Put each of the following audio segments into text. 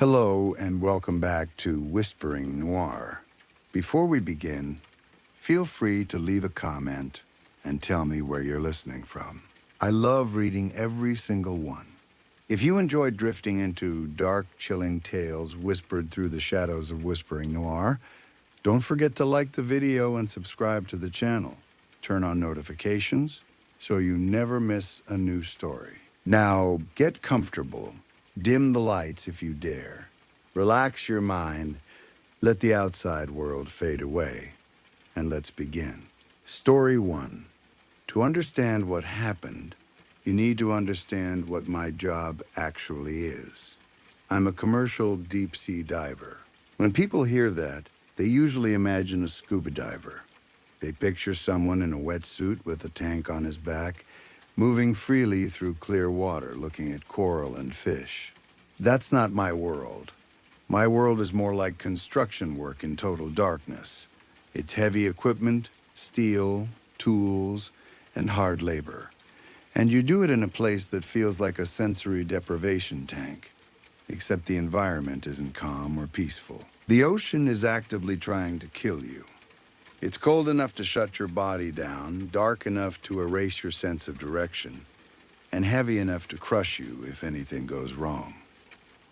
Hello and welcome back to Whispering Noir. Before we begin, feel free to leave a comment and tell me where you're listening from. I love reading every single one. If you enjoyed drifting into dark, chilling tales whispered through the shadows of Whispering Noir, don't forget to like the video and subscribe to the channel. Turn on notifications so you never miss a new story. Now, get comfortable. Dim the lights if you dare. Relax your mind. Let the outside world fade away. And let's begin. Story 1. To understand what happened, you need to understand what my job actually is. I'm a commercial deep-sea diver. When people hear that, they usually imagine a scuba diver. They picture someone in a wetsuit with a tank on his back, moving freely through clear water, looking at coral and fish. That's not my world. My world is more like construction work in total darkness. It's heavy equipment, steel, tools, and hard labor. And you do it in a place that feels like a sensory deprivation tank, except the environment isn't calm or peaceful. The ocean is actively trying to kill you. It's cold enough to shut your body down, dark enough to erase your sense of direction, and heavy enough to crush you if anything goes wrong.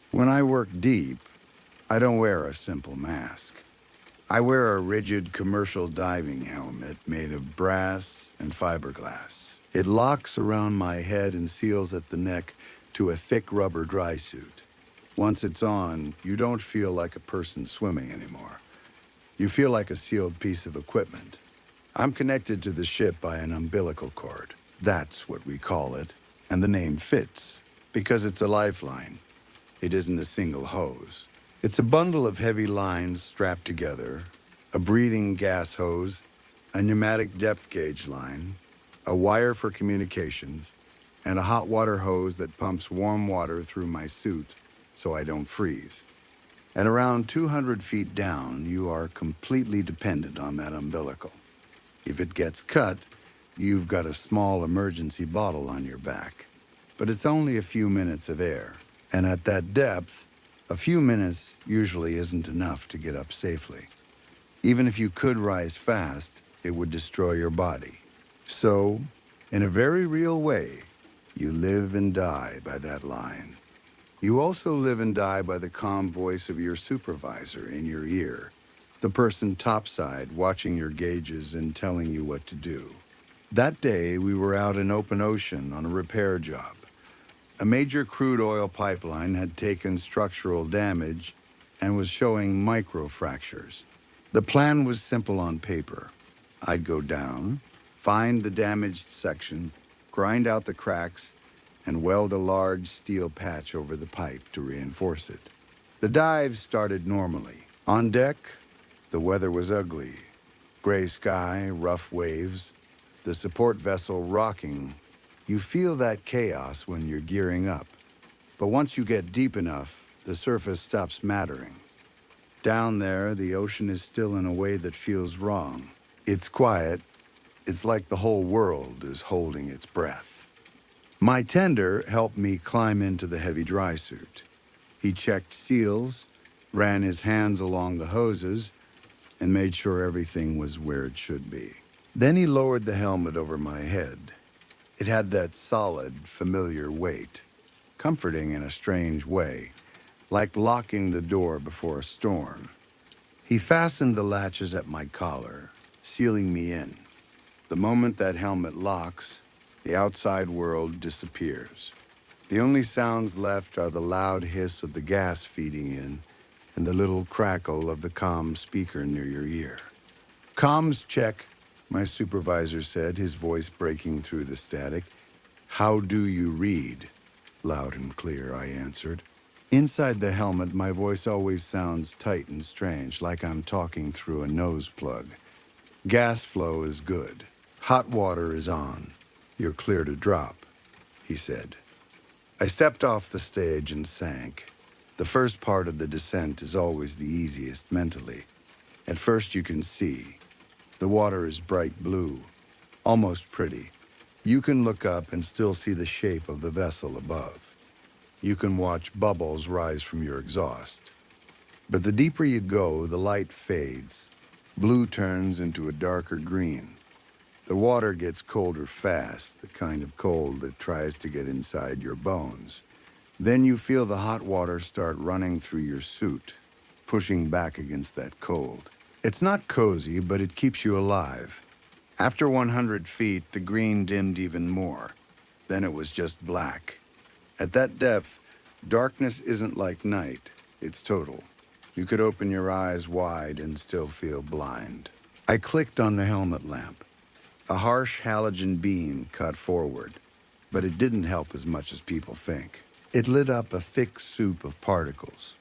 When I work deep, I don't wear a simple mask. I wear a rigid commercial diving helmet made of brass and fiberglass. It locks around my head and seals at the neck to a thick rubber dry suit. Once it's on, you don't feel like a person swimming anymore. You feel like a sealed piece of equipment. I'm connected to the ship by an umbilical cord. That's what we call it, and the name fits, because it's a lifeline. It isn't a single hose. It's a bundle of heavy lines strapped together, a breathing gas hose, a pneumatic depth gauge line, a wire for communications, and a hot water hose that pumps warm water through my suit so I don't freeze. And around 200 feet down, you are completely dependent on that umbilical. If it gets cut, you've got a small emergency bottle on your back. But it's only a few minutes of air. And at that depth, a few minutes usually isn't enough to get up safely. Even if you could rise fast, it would destroy your body. So, in a very real way, you live and die by that line. You also live and die by the calm voice of your supervisor in your ear, the person topside watching your gauges and telling you what to do. That day, we were out in open ocean on a repair job. A major crude oil pipeline had taken structural damage and was showing microfractures. The plan was simple on paper. I'd go down, find the damaged section, grind out the cracks, and weld a large steel patch over the pipe to reinforce it. The dive started normally. On deck, the weather was ugly. Gray sky, rough waves, the support vessel rocking. You feel that chaos when you're gearing up. But once you get deep enough, the surface stops mattering. Down there, the ocean is still in a way that feels wrong. It's quiet. It's like the whole world is holding its breath. My tender helped me climb into the heavy dry suit. He checked seals, ran his hands along the hoses, and made sure everything was where it should be. Then he lowered the helmet over my head. It had that solid, familiar weight, comforting in a strange way, like locking the door before a storm. He fastened the latches at my collar, sealing me in. The moment that helmet locks, the outside world disappears. The only sounds left are the loud hiss of the gas feeding in and the little crackle of the comm speaker near your ear. "Comms check," my supervisor said, his voice breaking through the static. "How do you read?" Loud and clear, I answered. Inside the helmet, my voice always sounds tight and strange, like I'm talking through a nose plug. "Gas flow is good. Hot water is on. You're clear to drop," he said. I stepped off the stage and sank. The first part of the descent is always the easiest mentally. At first you can see. The water is bright blue, almost pretty. You can look up and still see the shape of the vessel above. You can watch bubbles rise from your exhaust. But the deeper you go, the light fades. Blue turns into a darker green. The water gets colder fast, the kind of cold that tries to get inside your bones. Then you feel the hot water start running through your suit, pushing back against that cold. It's not cozy, but it keeps you alive. After 100 feet, the green dimmed even more. Then it was just black. At that depth, darkness isn't like night, it's total. You could open your eyes wide and still feel blind. I clicked on the helmet lamp. A harsh halogen beam cut forward, but it didn't help as much as people think. It lit up a thick soup of particles.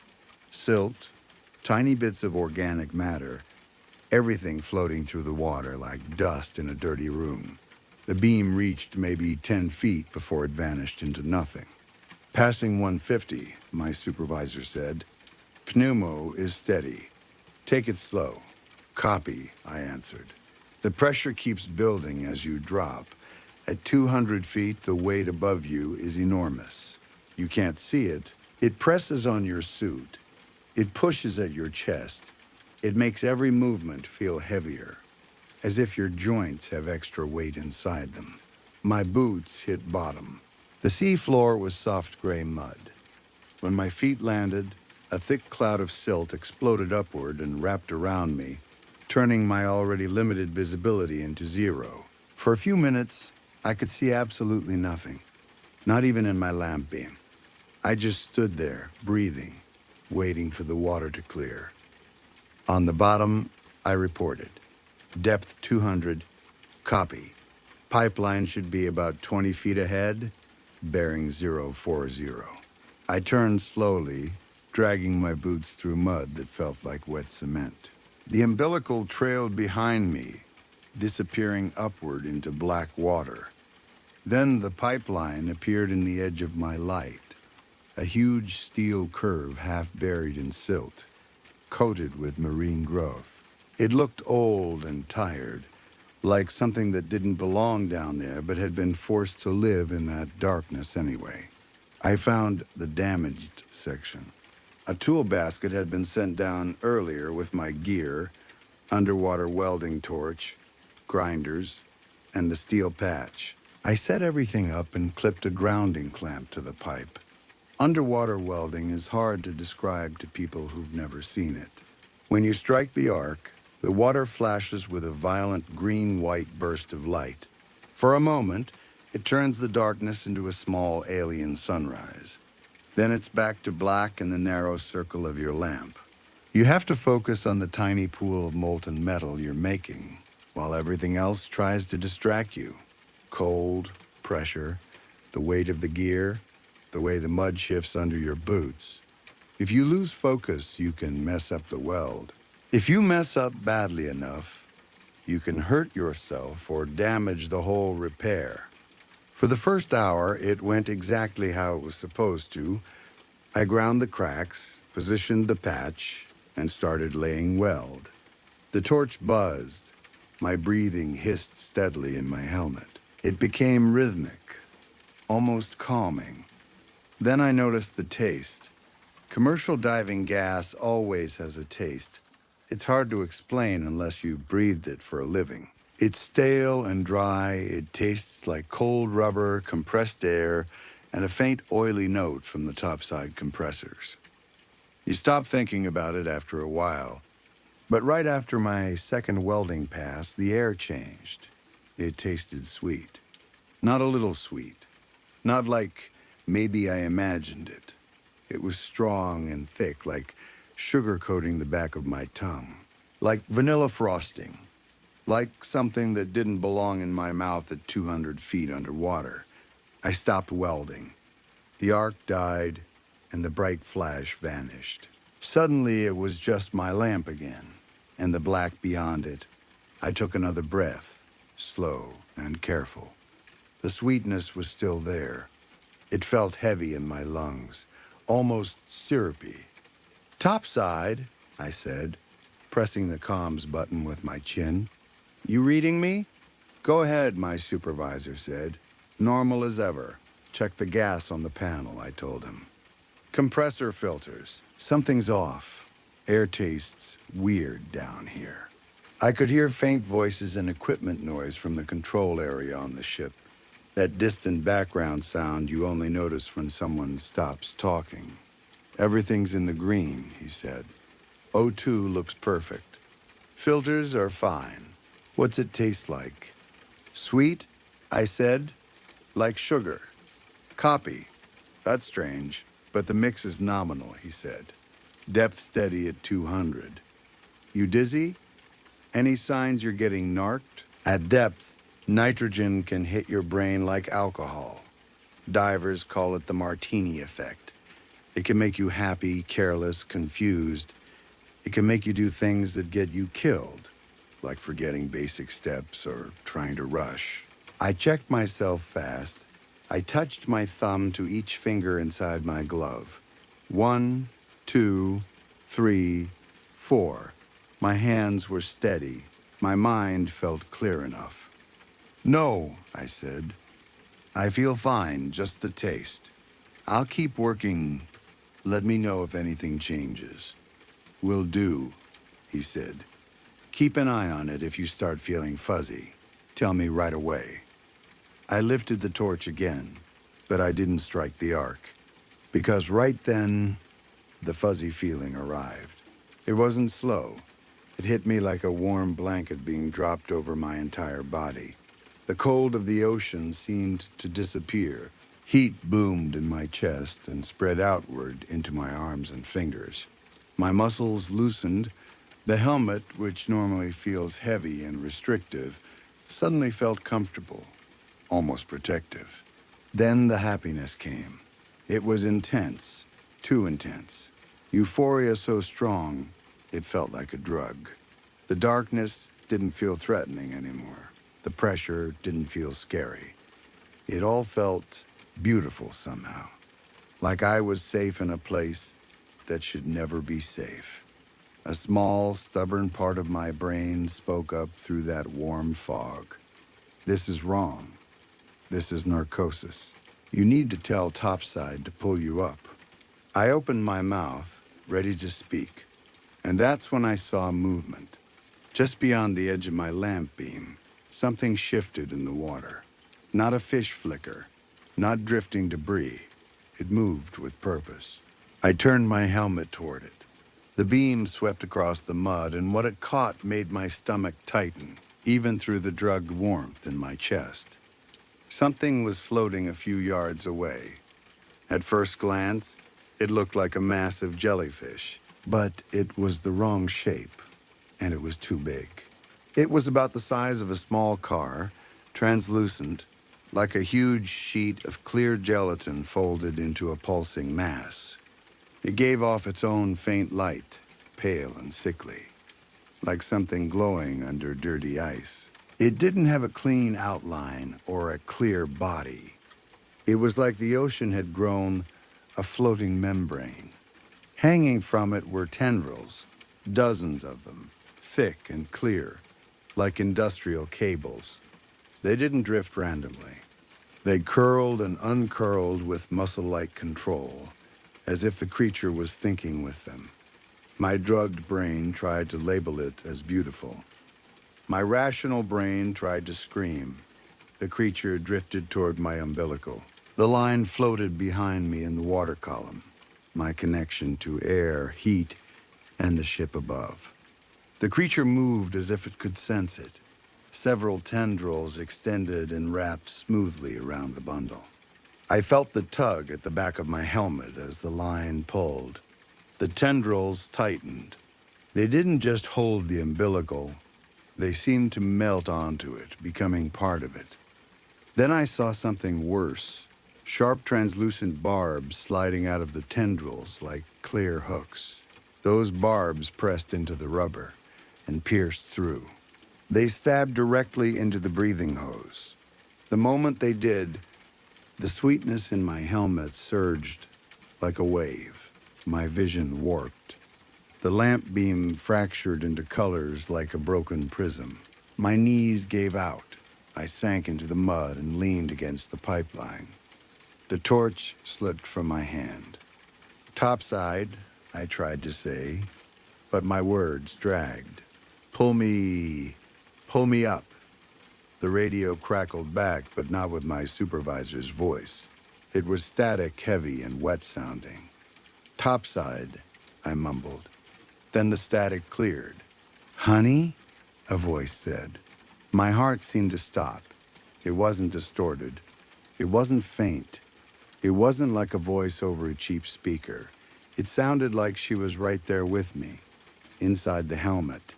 Silt, tiny bits of organic matter, everything floating through the water like dust in a dirty room. The beam reached maybe 10 feet before it vanished into nothing. Passing 150, my supervisor said. Pneumo is steady. Take it slow. Copy, I answered. The pressure keeps building as you drop. At 200 feet, the weight above you is enormous. You can't see it. It presses on your suit. It pushes at your chest. It makes every movement feel heavier, as if your joints have extra weight inside them. My boots hit bottom. The sea floor was soft gray mud. When my feet landed, a thick cloud of silt exploded upward and wrapped around me, turning my already limited visibility into zero. For a few minutes, I could see absolutely nothing, not even in my lamp beam. I just stood there, breathing, waiting for the water to clear. On the bottom, I reported. Depth 200, copy. Pipeline should be about 20 feet ahead, bearing 040. I turned slowly, dragging my boots through mud that felt like wet cement. The umbilical trailed behind me, disappearing upward into black water. Then the pipeline appeared in the edge of my light, a huge steel curve half buried in silt, coated with marine growth. It looked old and tired, like something that didn't belong down there but had been forced to live in that darkness anyway. I found the damaged section. A tool basket had been sent down earlier with my gear, underwater welding torch, grinders, and the steel patch. I set everything up and clipped a grounding clamp to the pipe. Underwater welding is hard to describe to people who've never seen it. When you strike the arc, the water flashes with a violent green-white burst of light. For a moment, it turns the darkness into a small alien sunrise. Then it's back to black in the narrow circle of your lamp. You have to focus on the tiny pool of molten metal you're making, while everything else tries to distract you. Cold, pressure, the weight of the gear, the way the mud shifts under your boots. If you lose focus, you can mess up the weld. If you mess up badly enough, you can hurt yourself or damage the whole repair. For the first hour, it went exactly how it was supposed to. I ground the cracks, positioned the patch, and started laying weld. The torch buzzed. My breathing hissed steadily in my helmet. It became rhythmic, almost calming. Then I noticed the taste. Commercial diving gas always has a taste. It's hard to explain unless you breathed it for a living. It's stale and dry. It tastes like cold rubber, compressed air, and a faint oily note from the topside compressors. You stop thinking about it after a while. But right after my second welding pass, the air changed. It tasted sweet. Not a little sweet. Not like maybe I imagined it. It was strong and thick, like sugar coating the back of my tongue. Like vanilla frosting. Like something that didn't belong in my mouth at 200 feet underwater. I stopped welding. The arc died, and the bright flash vanished. Suddenly, it was just my lamp again, and the black beyond it. I took another breath, slow and careful. The sweetness was still there. It felt heavy in my lungs, almost syrupy. Topside, I said, pressing the comms button with my chin. You reading me? Go ahead, my supervisor said. Normal as ever. Check the gas on the panel, I told him. Compressor filters. Something's off. Air tastes weird down here. I could hear faint voices and equipment noise from the control area on the ship. That distant background sound you only notice when someone stops talking. Everything's in the green, he said. O2 looks perfect. Filters are fine. What's it taste like? Sweet? I said. Like sugar. Copy. That's strange, but the mix is nominal, he said. Depth steady at 200. You dizzy? Any signs you're getting narked? At depth, nitrogen can hit your brain like alcohol. Divers call it the martini effect. It can make you happy, careless, confused. It can make you do things that get you killed, like forgetting basic steps or trying to rush. I checked myself fast. I touched my thumb to each finger inside my glove. 1, 2, 3, 4. My hands were steady. My mind felt clear enough. No, I said. I feel fine, just the taste. I'll keep working. Let me know if anything changes. Will do, he said. Keep an eye on it if you start feeling fuzzy. Tell me right away. I lifted the torch again, but I didn't strike the arc, because right then, the fuzzy feeling arrived. It wasn't slow. It hit me like a warm blanket being dropped over my entire body. The cold of the ocean seemed to disappear. Heat boomed in my chest and spread outward into my arms and fingers. My muscles loosened. The helmet, which normally feels heavy and restrictive, suddenly felt comfortable, almost protective. Then the happiness came. It was intense, too intense. Euphoria so strong, it felt like a drug. The darkness didn't feel threatening anymore. The pressure didn't feel scary. It all felt beautiful somehow, like I was safe in a place that should never be safe. A small, stubborn part of my brain spoke up through that warm fog. This is wrong. This is narcosis. You need to tell Topside to pull you up. I opened my mouth, ready to speak, and that's when I saw movement. Just beyond the edge of my lamp beam, something shifted in the water. Not a fish flicker, not drifting debris. It moved with purpose. I turned my helmet toward it. The beam swept across the mud, and what it caught made my stomach tighten, even through the drugged warmth in my chest. Something was floating a few yards away. At first glance, it looked like a massive jellyfish, but it was the wrong shape, and it was too big. It was about the size of a small car, translucent, like a huge sheet of clear gelatin folded into a pulsing mass. It gave off its own faint light, pale and sickly, like something glowing under dirty ice. It didn't have a clean outline or a clear body. It was like the ocean had grown a floating membrane. Hanging from it were tendrils, dozens of them, thick and clear, like industrial cables. They didn't drift randomly. They curled and uncurled with muscle-like control, as if the creature was thinking with them. My drugged brain tried to label it as beautiful. My rational brain tried to scream. The creature drifted toward my umbilical. The line floated behind me in the water column, my connection to air, heat, and the ship above. The creature moved as if it could sense it. Several tendrils extended and wrapped smoothly around the bundle. I felt the tug at the back of my helmet as the line pulled. The tendrils tightened. They didn't just hold the umbilical. They seemed to melt onto it, becoming part of it. Then I saw something worse. Sharp, translucent barbs sliding out of the tendrils like clear hooks. Those barbs pressed into the rubber and pierced through. They stabbed directly into the breathing hose. The moment they did, the sweetness in my helmet surged like a wave. My vision warped. The lamp beam fractured into colors like a broken prism. My knees gave out. I sank into the mud and leaned against the pipeline. The torch slipped from my hand. Topside, I tried to say, but my words dragged. Pull me up. The radio crackled back, but not with my supervisor's voice. It was static, heavy, and wet-sounding. Topside, I mumbled. Then the static cleared. Honey? A voice said. My heart seemed to stop. It wasn't distorted. It wasn't faint. It wasn't like a voice over a cheap speaker. It sounded like she was right there with me, inside the helmet.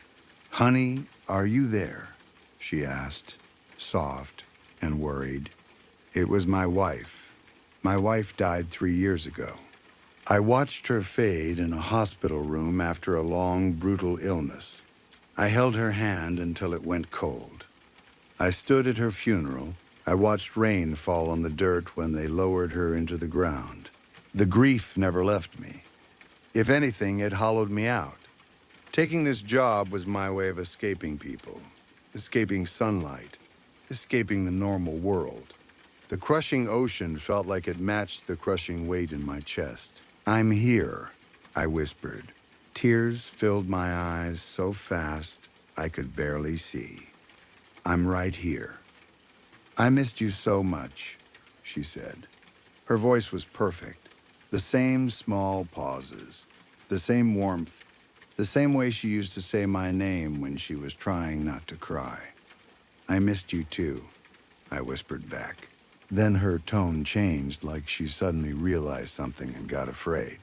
Honey, are you there? She asked, soft and worried. It was my wife. My wife died 3 years ago. I watched her fade in a hospital room after a long, brutal illness. I held her hand until it went cold. I stood at her funeral. I watched rain fall on the dirt when they lowered her into the ground. The grief never left me. If anything, it hollowed me out. Taking this job was my way of escaping people, escaping sunlight, escaping the normal world. The crushing ocean felt like it matched the crushing weight in my chest. I'm here, I whispered. Tears filled my eyes so fast I could barely see. I'm right here. I missed you so much, she said. Her voice was perfect. The same small pauses, the same warmth, the same way she used to say my name when she was trying not to cry. I missed you too, I whispered back. Then her tone changed, like she suddenly realized something and got afraid.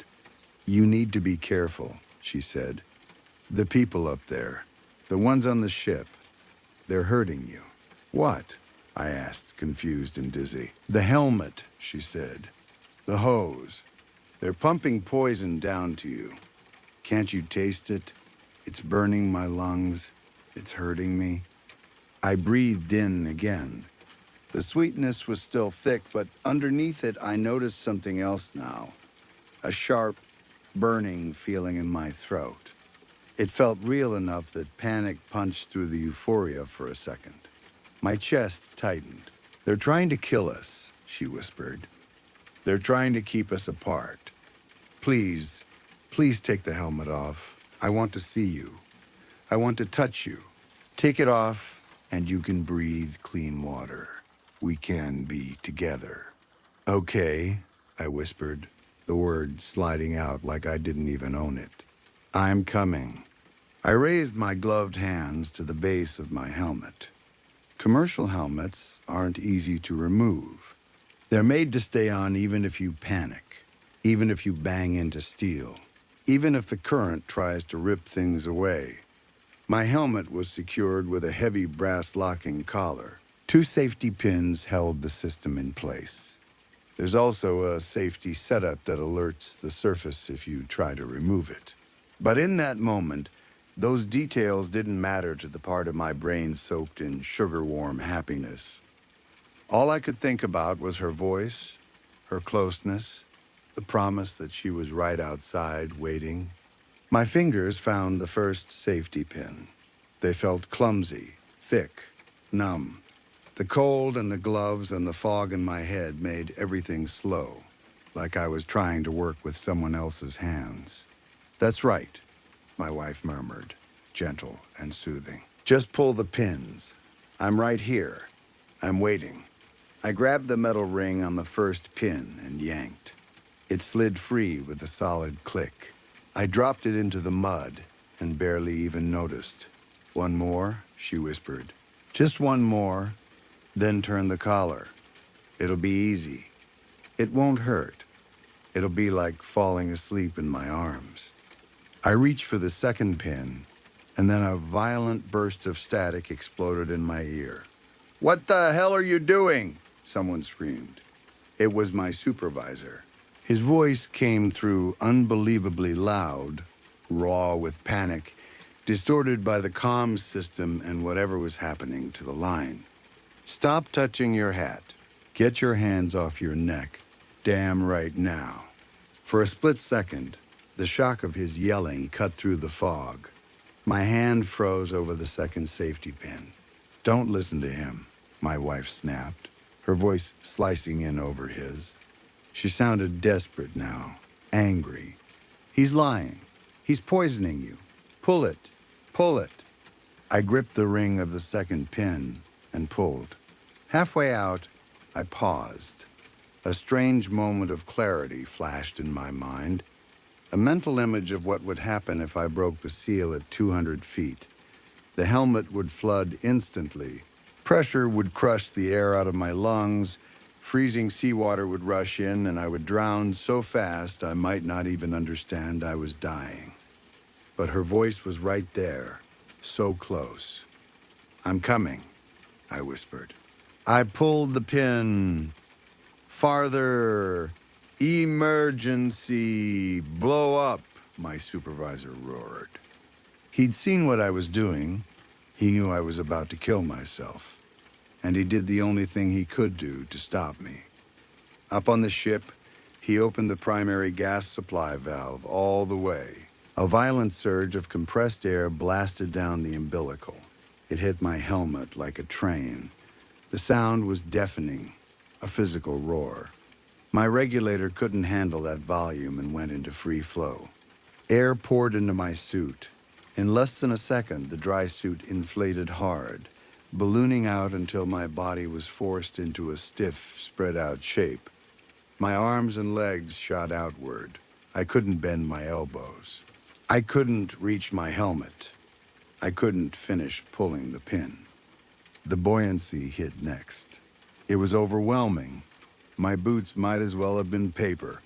You need to be careful, she said. The people up there, the ones on the ship, they're hurting you. What? I asked, confused and dizzy. The helmet, she said. The hose. They're pumping poison down to you. Can't you taste it? It's burning my lungs. It's hurting me. I breathed in again. The sweetness was still thick, but underneath it I noticed something else now. A sharp, burning feeling in my throat. It felt real enough that panic punched through the euphoria for a second. My chest tightened. They're trying to kill us, she whispered. They're trying to keep us apart. Please take the helmet off. I want to see you. I want to touch you. Take it off, and you can breathe clean water. We can be together. Okay, I whispered, the word sliding out like I didn't even own it. I'm coming. I raised my gloved hands to the base of my helmet. Commercial helmets aren't easy to remove. They're made to stay on even if you panic, even if you bang into steel, even if the current tries to rip things away. My helmet was secured with a heavy brass locking collar. 2 safety pins held the system in place. There's also a safety setup that alerts the surface if you try to remove it. But in that moment, those details didn't matter to the part of my brain soaked in sugar-warm happiness. All I could think about was her voice, her closeness, the promise that she was right outside waiting. My fingers found the first safety pin. They felt clumsy, thick, numb. The cold and the gloves and the fog in my head made everything slow, like I was trying to work with someone else's hands. That's right, my wife murmured, gentle and soothing. Just pull the pins. I'm right here. I'm waiting. I grabbed the metal ring on the first pin and yanked. It slid free with a solid click. I dropped it into the mud and barely even noticed. One more, she whispered. Just one more, then turn the collar. It'll be easy. It won't hurt. It'll be like falling asleep in my arms. I reached for the second pin, and then a violent burst of static exploded in my ear. What the hell are you doing? Someone screamed. It was my supervisor. His voice came through unbelievably loud, raw with panic, distorted by the comms system and whatever was happening to the line. Stop touching your hat. Get your hands off your neck. Damn right now. For a split second, the shock of his yelling cut through the fog. My hand froze over the second safety pin. Don't listen to him, my wife snapped, her voice slicing in over his. She sounded desperate now. angry. He's lying. He's poisoning you. Pull it. Pull it. I gripped the ring of the second pin and pulled. Halfway out, I paused. A strange moment of clarity flashed in my mind, a mental image of what would happen if I broke the seal at 200 feet. The helmet would flood instantly. Pressure would crush the air out of my lungs. Freezing seawater would rush in, and I would drown so fast I might not even understand I was dying. But her voice was right there, so close. "I'm coming," I whispered. I pulled the pin. "Farther! Emergency! Blow up!" my supervisor roared. He'd seen what I was doing. He knew I was about to kill myself. And he did the only thing he could do to stop me. Up on the ship, he opened the primary gas supply valve all the way. A violent surge of compressed air blasted down the umbilical. It hit my helmet like a train. The sound was deafening, a physical roar. My regulator couldn't handle that volume and went into free flow. Air poured into my suit. In less than a second, the dry suit inflated hard, ballooning out until my body was forced into a stiff, spread-out shape. My arms and legs shot outward. I couldn't bend my elbows. I couldn't reach my helmet. I couldn't finish pulling the pin. The buoyancy hit next. It was overwhelming. My boots might as well have been paper.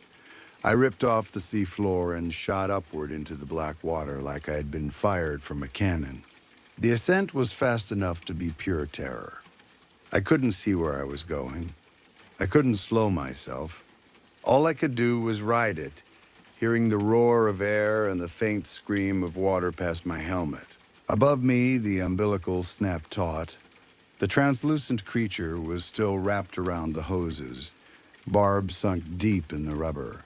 I ripped off the seafloor and shot upward into the black water like I had been fired from a cannon. The ascent was fast enough to be pure terror. I couldn't see where I was going. I couldn't slow myself. All I could do was ride it, hearing the roar of air and the faint scream of water past my helmet. Above me, the umbilical snapped taut. The translucent creature was still wrapped around the hoses, barbs sunk deep in the rubber.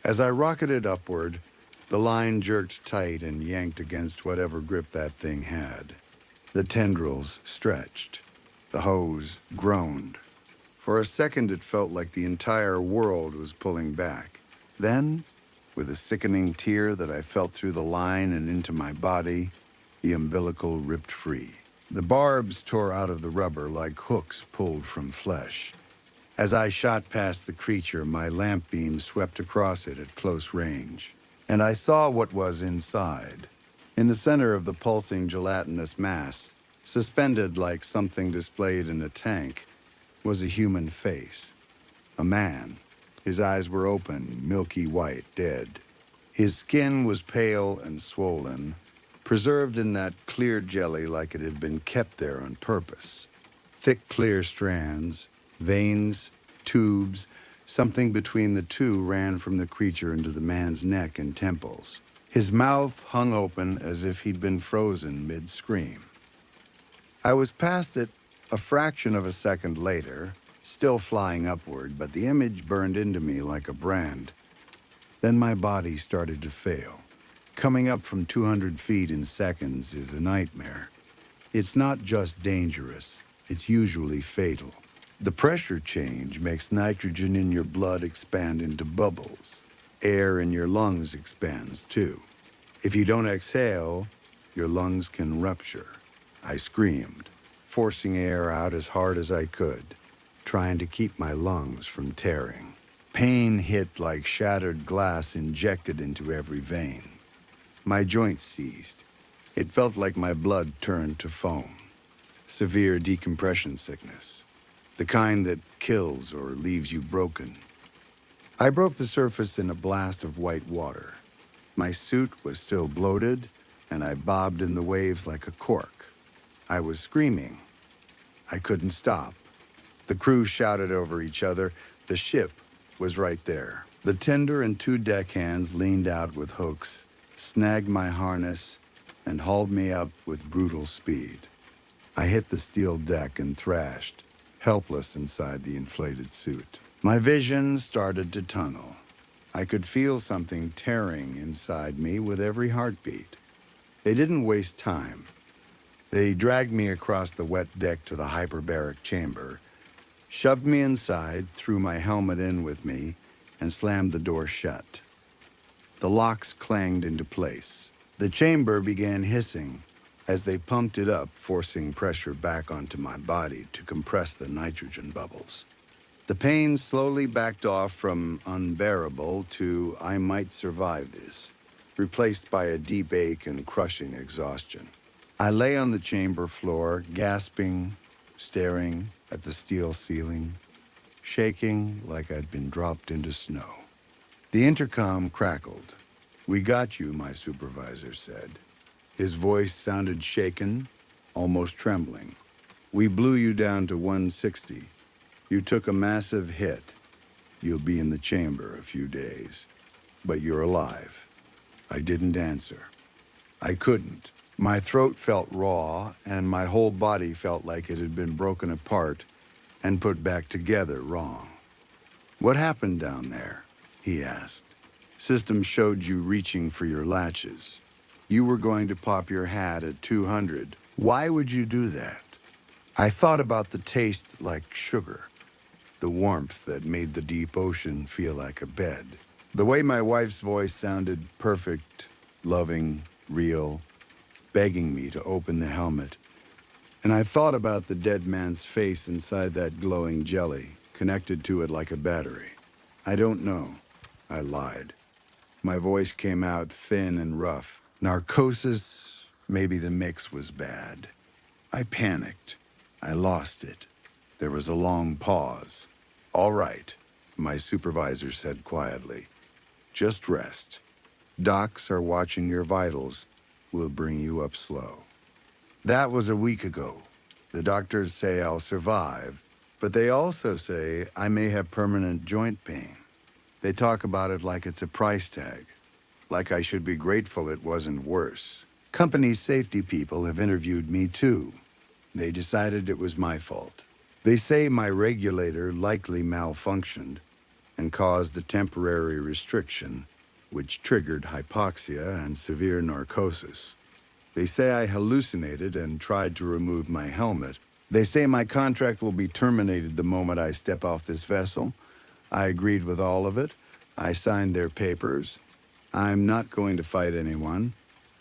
As I rocketed upward, the line jerked tight and yanked against whatever grip that thing had. The tendrils stretched. The hose groaned. For a second, it felt like the entire world was pulling back. Then, with a sickening tear that I felt through the line and into my body, the umbilical ripped free. The barbs tore out of the rubber like hooks pulled from flesh. As I shot past the creature, my lamp beam swept across it at close range, and I saw what was inside. In the center of the pulsing gelatinous mass, suspended like something displayed in a tank, was a human face. A man. His eyes were open, milky white, dead. His skin was pale and swollen, preserved in that clear jelly like it had been kept there on purpose. Thick, clear strands, veins, tubes, something between the two ran from the creature into the man's neck and temples. His mouth hung open as if he'd been frozen mid-scream. I was past it a fraction of a second later, still flying upward, but the image burned into me like a brand. Then my body started to fail. Coming up from 200 feet in seconds is a nightmare. It's not just dangerous, it's usually fatal. The pressure change makes nitrogen in your blood expand into bubbles. Air in your lungs expands too. If you don't exhale, your lungs can rupture. I screamed, forcing air out as hard as I could, trying to keep my lungs from tearing. Pain hit like shattered glass injected into every vein. My joints seized. It felt like my blood turned to foam. Severe decompression sickness. The kind that kills or leaves you broken. I broke the surface in a blast of white water. My suit was still bloated, and I bobbed in the waves like a cork. I was screaming. I couldn't stop. The crew shouted over each other. The ship was right there. The tender and two deckhands leaned out with hooks, snagged my harness, and hauled me up with brutal speed. I hit the steel deck and thrashed, helpless inside the inflated suit. My vision started to tunnel. I could feel something tearing inside me with every heartbeat. They didn't waste time. They dragged me across the wet deck to the hyperbaric chamber, shoved me inside, threw my helmet in with me, and slammed the door shut. The locks clanged into place. The chamber began hissing as they pumped it up, forcing pressure back onto my body to compress the nitrogen bubbles. The pain slowly backed off from unbearable to I might survive this, replaced by a deep ache and crushing exhaustion. I lay on the chamber floor, gasping, staring at the steel ceiling, shaking like I'd been dropped into snow. The intercom crackled. "We got you," my supervisor said. His voice sounded shaken, almost trembling. "We blew you down to 160. You took a massive hit. You'll be in the chamber a few days. But you're alive." I didn't answer. I couldn't. My throat felt raw, and my whole body felt like it had been broken apart and put back together wrong. "What happened down there?" he asked. "System showed you reaching for your latches. You were going to pop your hat at 200. Why would you do that?" I thought about the taste like sugar, the warmth that made the deep ocean feel like a bed, the way my wife's voice sounded perfect, loving, real, begging me to open the helmet. And I thought about the dead man's face inside that glowing jelly, connected to it like a battery. "I don't know," I lied. My voice came out thin and rough. Narcosis, maybe the mix was bad. I panicked. I lost it. There was a long pause. "All right," my supervisor said quietly. "Just rest. Docs are watching your vitals. We'll bring you up slow." That was a week ago. The doctors say I'll survive, but they also say I may have permanent joint pain. They talk about it like it's a price tag, like I should be grateful it wasn't worse. Company safety people have interviewed me too. They decided it was my fault. They say my regulator likely malfunctioned and caused a temporary restriction, which triggered hypoxia and severe narcosis. They say I hallucinated and tried to remove my helmet. They say my contract will be terminated the moment I step off this vessel. I agreed with all of it. I signed their papers. I'm not going to fight anyone.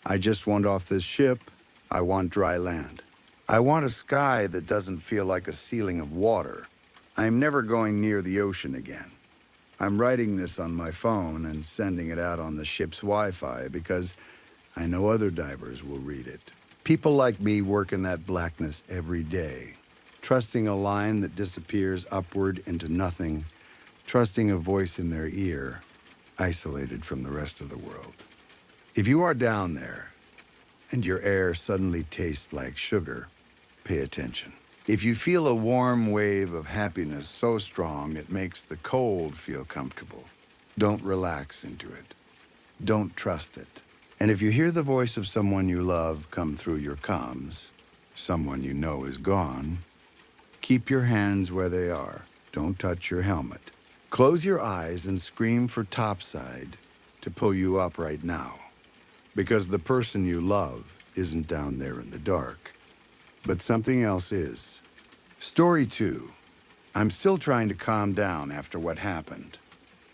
I just want off this ship. I want dry land. I want a sky that doesn't feel like a ceiling of water. I'm never going near the ocean again. I'm writing this on my phone and sending it out on the ship's Wi-Fi because I know other divers will read it. People like me work in that blackness every day, trusting a line that disappears upward into nothing, trusting a voice in their ear, isolated from the rest of the world. If you are down there and your air suddenly tastes like sugar, pay attention. If you feel a warm wave of happiness so strong it makes the cold feel comfortable, don't relax into it. Don't trust it. And if you hear the voice of someone you love come through your comms, someone you know is gone, keep your hands where they are. Don't touch your helmet. Close your eyes and scream for topside to pull you up right now. Because the person you love isn't down there in the dark, but something else is. Story 2. I'm still trying to calm down after what happened.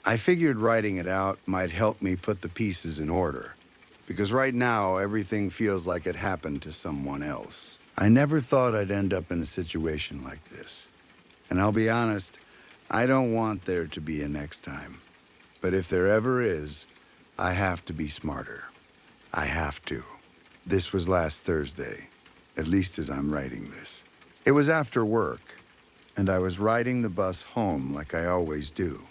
I figured writing it out might help me put the pieces in order, because right now everything feels like it happened to someone else. I never thought I'd end up in a situation like this. And I'll be honest, I don't want there to be a next time. But if there ever is, I have to be smarter. I have to. This was last Thursday, at least as I'm writing this. It was after work, and I was riding the bus home like I always do.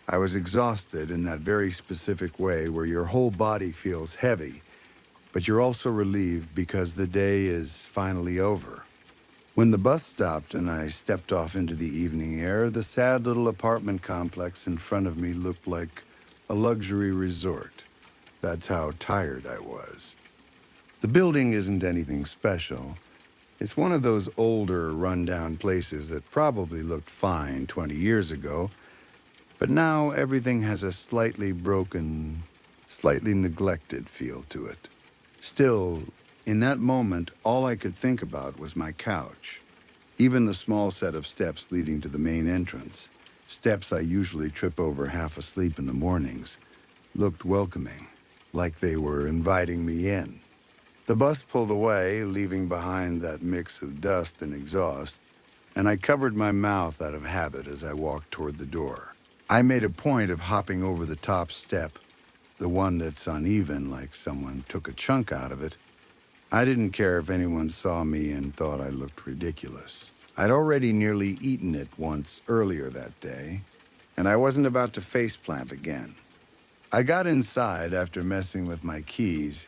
I was exhausted in that very specific way where your whole body feels heavy, but you're also relieved because the day is finally over. When the bus stopped and I stepped off into the evening air, the sad little apartment complex in front of me looked like a luxury resort. That's how tired I was. The building isn't anything special. It's one of those older, run-down places that probably looked fine 20 years ago, but now everything has a slightly broken, slightly neglected feel to it. Still, in that moment, all I could think about was my couch. Even the small set of steps leading to the main entrance, steps I usually trip over half asleep in the mornings, looked welcoming, like they were inviting me in. The bus pulled away, leaving behind that mix of dust and exhaust, and I covered my mouth out of habit as I walked toward the door. I made a point of hopping over the top step, the one that's uneven, like someone took a chunk out of it. I didn't care if anyone saw me and thought I looked ridiculous. I'd already nearly eaten it once earlier that day, and I wasn't about to faceplant again. I got inside after messing with my keys,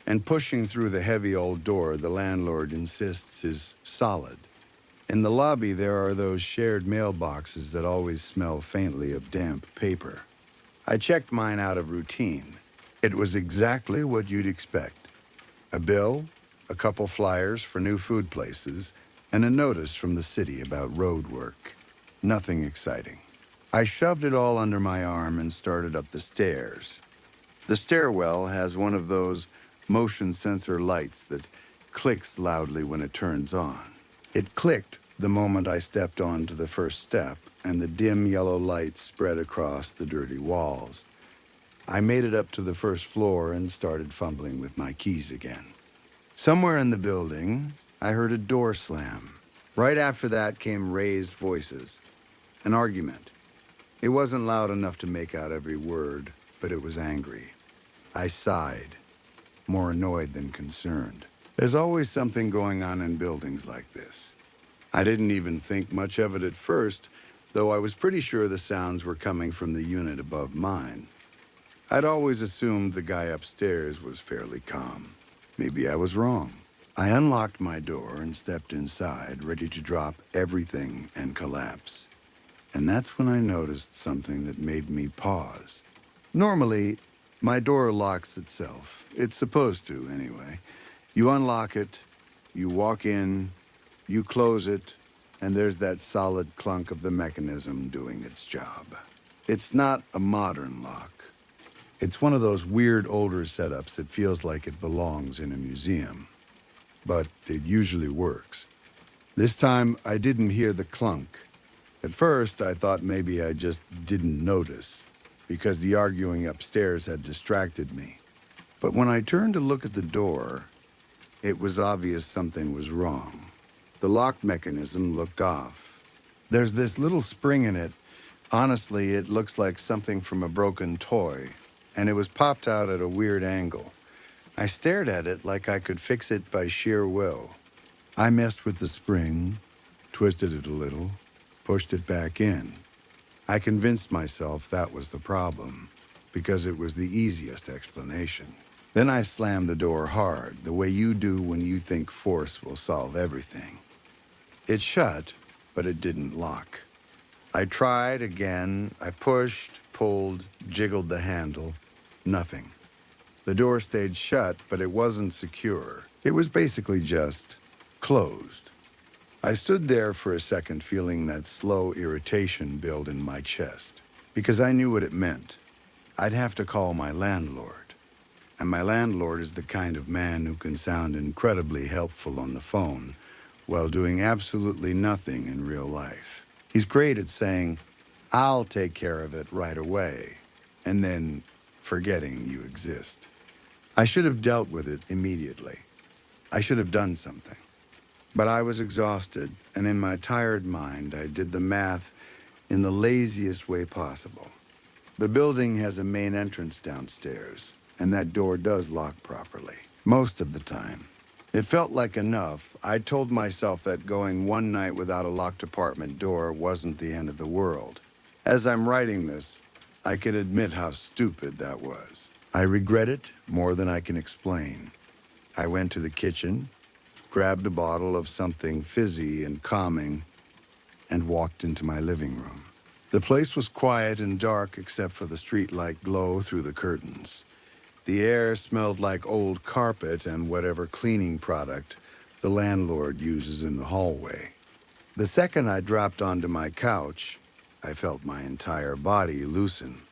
and pushing through the heavy old door the landlord insists is solid. In the lobby, there are those shared mailboxes that always smell faintly of damp paper. I checked mine out of routine. It was exactly what you'd expect. A bill, a couple flyers for new food places, and a notice from the city about road work. Nothing exciting. I shoved it all under my arm and started up the stairs. The stairwell has one of those motion sensor lights that clicks loudly when it turns on. It clicked the moment I stepped onto the first step, and the dim yellow light spread across the dirty walls. I made it up to the first floor and started fumbling with my keys again. Somewhere in the building, I heard a door slam. Right after that came raised voices. An argument. It wasn't loud enough to make out every word, but it was angry. I sighed, more annoyed than concerned. There's always something going on in buildings like this. I didn't even think much of it at first, though I was pretty sure the sounds were coming from the unit above mine. I'd always assumed the guy upstairs was fairly calm. Maybe I was wrong. I unlocked my door and stepped inside, ready to drop everything and collapse. And that's when I noticed something that made me pause. Normally, my door locks itself. It's supposed to, anyway. You unlock it, you walk in, you close it, and there's that solid clunk of the mechanism doing its job. It's not a modern lock. It's one of those weird older setups that feels like it belongs in a museum. But it usually works. This time, I didn't hear the clunk. At first, I thought maybe I just didn't notice, because the arguing upstairs had distracted me. But when I turned to look at the door, it was obvious something was wrong. The lock mechanism looked off. There's this little spring in it. Honestly, it looks like something from a broken toy, and it was popped out at a weird angle. I stared at it like I could fix it by sheer will. I messed with the spring, twisted it a little, pushed it back in. I convinced myself that was the problem, because it was the easiest explanation. Then I slammed the door hard, the way you do when you think force will solve everything. It shut, but it didn't lock. I tried again. I pushed, pulled, jiggled the handle. Nothing. The door stayed shut, but it wasn't secure. It was basically just closed. I stood there for a second, feeling that slow irritation build in my chest, because I knew what it meant. I'd have to call my landlord. And my landlord is the kind of man who can sound incredibly helpful on the phone while doing absolutely nothing in real life. He's great at saying, "I'll take care of it right away," and then forgetting you exist. I should have dealt with it immediately. I should have done something. But I was exhausted, and in my tired mind, I did the math in the laziest way possible. The building has a main entrance downstairs, and that door does lock properly, most of the time. It felt like enough. I told myself that going one night without a locked apartment door wasn't the end of the world. As I'm writing this, I can admit how stupid that was. I regret it more than I can explain. I went to the kitchen, grabbed a bottle of something fizzy and calming, and walked into my living room. The place was quiet and dark except for the streetlight glow through the curtains. The air smelled like old carpet and whatever cleaning product the landlord uses in the hallway. The second I dropped onto my couch, I felt my entire body loosen.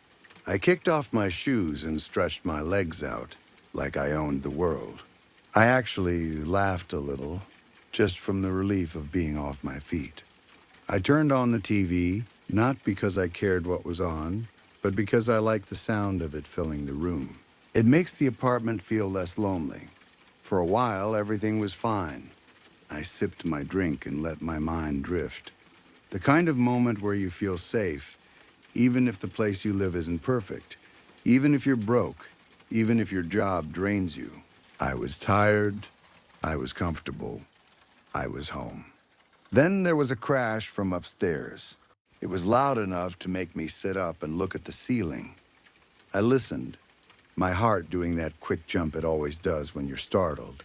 I kicked off my shoes and stretched my legs out like I owned the world. I actually laughed a little, just from the relief of being off my feet. I turned on the TV, not because I cared what was on, but because I like the sound of it filling the room. It makes the apartment feel less lonely. For a while, everything was fine. I sipped my drink and let my mind drift. The kind of moment where you feel safe, even if the place you live isn't perfect, even if you're broke, even if your job drains you. I was tired, I was comfortable, I was home. Then there was a crash from upstairs. It was loud enough to make me sit up and look at the ceiling. I listened, my heart doing that quick jump it always does when you're startled.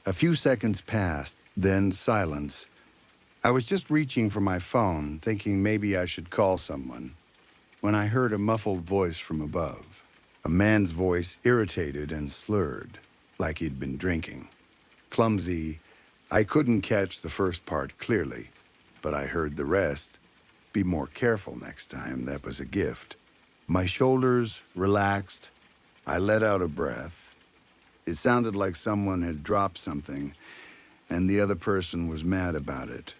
A few seconds passed, then silence. I was just reaching for my phone, thinking maybe I should call someone, when I heard a muffled voice from above. A man's voice, irritated and slurred, like he'd been drinking. Clumsy, I couldn't catch the first part clearly, but I heard the rest. Be more careful next time, that was a gift. My shoulders relaxed. I let out a breath. It sounded like someone had dropped something, and the other person was mad about it.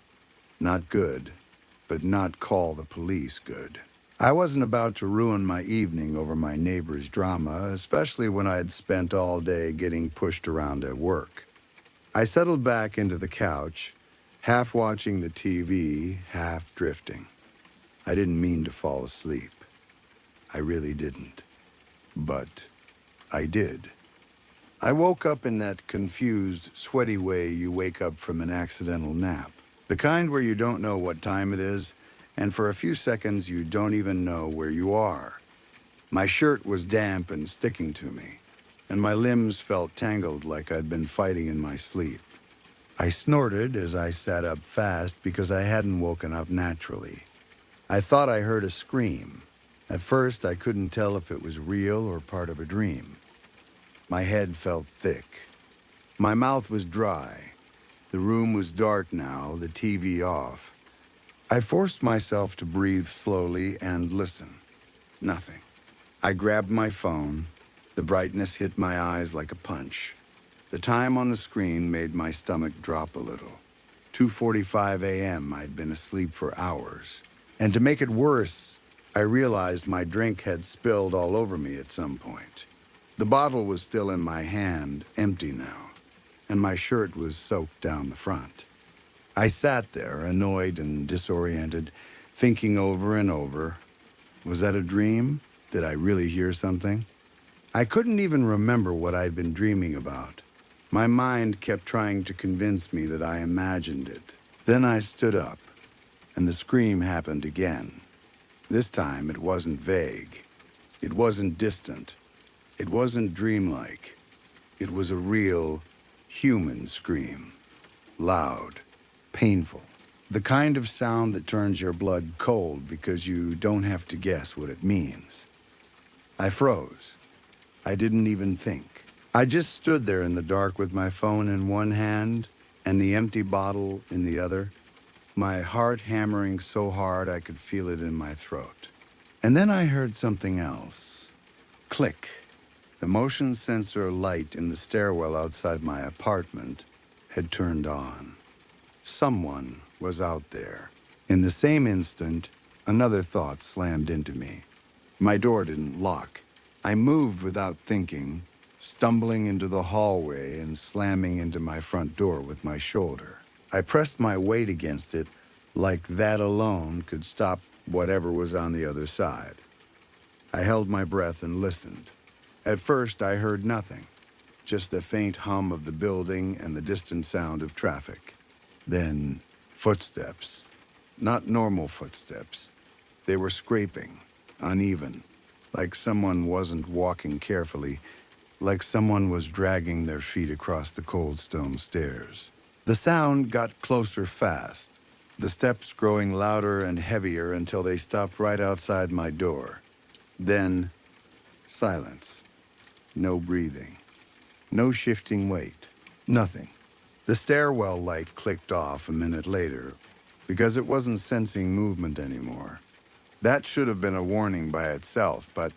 Not good, but not call the police good. I wasn't about to ruin my evening over my neighbor's drama, especially when I had spent all day getting pushed around at work. I settled back into the couch, half watching the TV, half drifting. I didn't mean to fall asleep. I really didn't. But I did. I woke up in that confused, sweaty way you wake up from an accidental nap. The kind where you don't know what time it is, and for a few seconds you don't even know where you are. My shirt was damp and sticking to me, and my limbs felt tangled like I'd been fighting in my sleep. I snorted as I sat up fast because I hadn't woken up naturally. I thought I heard a scream. At first, I couldn't tell if it was real or part of a dream. My head felt thick. My mouth was dry. The room was dark now, the TV off. I forced myself to breathe slowly and listen. Nothing. I grabbed my phone. The brightness hit my eyes like a punch. The time on the screen made my stomach drop a little. 2:45 a.m. I'd been asleep for hours. And to make it worse, I realized my drink had spilled all over me at some point. The bottle was still in my hand, empty now, and my shirt was soaked down the front. I sat there, annoyed and disoriented, thinking over and over, was that a dream? Did I really hear something? I couldn't even remember what I'd been dreaming about. My mind kept trying to convince me that I imagined it. Then I stood up, and the scream happened again. This time it wasn't vague. It wasn't distant. It wasn't dreamlike. It was a real, human scream. Loud, painful. The kind of sound that turns your blood cold because you don't have to guess what it means. I froze. I didn't even think. I just stood there in the dark with my phone in one hand and the empty bottle in the other, my heart hammering so hard I could feel it in my throat. And then I heard something else. Click. The motion sensor light in the stairwell outside my apartment had turned on. Someone was out there. In the same instant, another thought slammed into me. My door didn't lock. I moved without thinking, stumbling into the hallway and slamming into my front door with my shoulder. I pressed my weight against it like that alone could stop whatever was on the other side. I held my breath and listened. At first, I heard nothing, just the faint hum of the building and the distant sound of traffic. Then, footsteps. Not normal footsteps. They were scraping, uneven, like someone wasn't walking carefully, like someone was dragging their feet across the cold stone stairs. The sound got closer fast, the steps growing louder and heavier until they stopped right outside my door. Then, silence. No breathing. No shifting weight. Nothing. The stairwell light clicked off a minute later because it wasn't sensing movement anymore. That should have been a warning by itself, but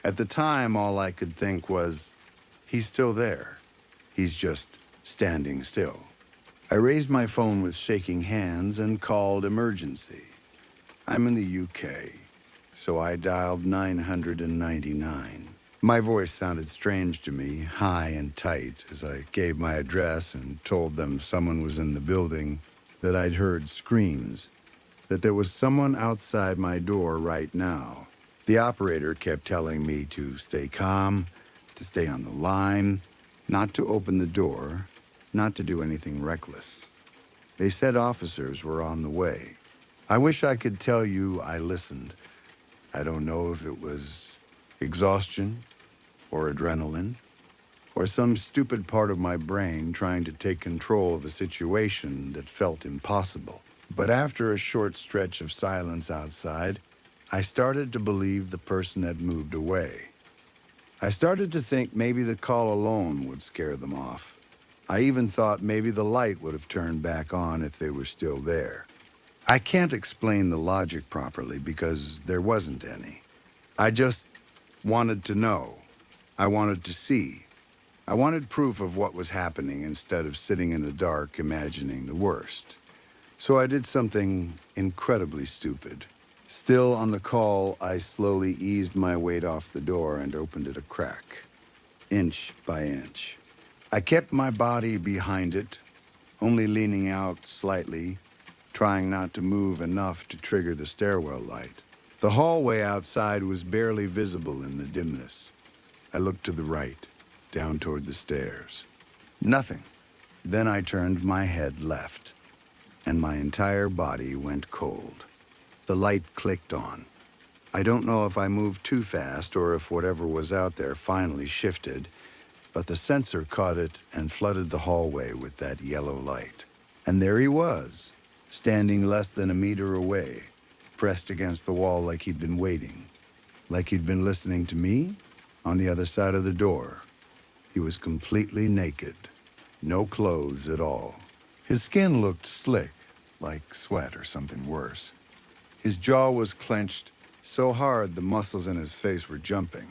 at the time all I could think was, he's still there. He's just standing still. I raised my phone with shaking hands and called emergency. I'm in the UK. so I dialed 999. My voice sounded strange to me, high and tight, as I gave my address and told them someone was in the building, that I'd heard screams, that there was someone outside my door right now. The operator kept telling me to stay calm, to stay on the line, not to open the door, not to do anything reckless. They said officers were on the way. I wish I could tell you I listened. I don't know if it was exhaustion or adrenaline or some stupid part of my brain trying to take control of a situation that felt impossible. But after a short stretch of silence outside, I started to believe the person had moved away. I started to think maybe the call alone would scare them off. I even thought maybe the light would have turned back on if they were still there. I can't explain the logic properly because there wasn't any. I just wanted to know. I wanted to see. I wanted proof of what was happening instead of sitting in the dark imagining the worst. So I did something incredibly stupid. Still on the call, I slowly eased my weight off the door and opened it a crack, inch by inch. I kept my body behind it, only leaning out slightly, trying not to move enough to trigger the stairwell light. The hallway outside was barely visible in the dimness. I looked to the right, down toward the stairs. Nothing. Then I turned my head left, and my entire body went cold. The light clicked on. I don't know if I moved too fast or if whatever was out there finally shifted, but the sensor caught it and flooded the hallway with that yellow light. And there he was, standing less than a meter away, pressed against the wall like he'd been waiting, like he'd been listening to me on the other side of the door. He was completely naked, no clothes at all. His skin looked slick, like sweat or something worse. His jaw was clenched so hard the muscles in his face were jumping.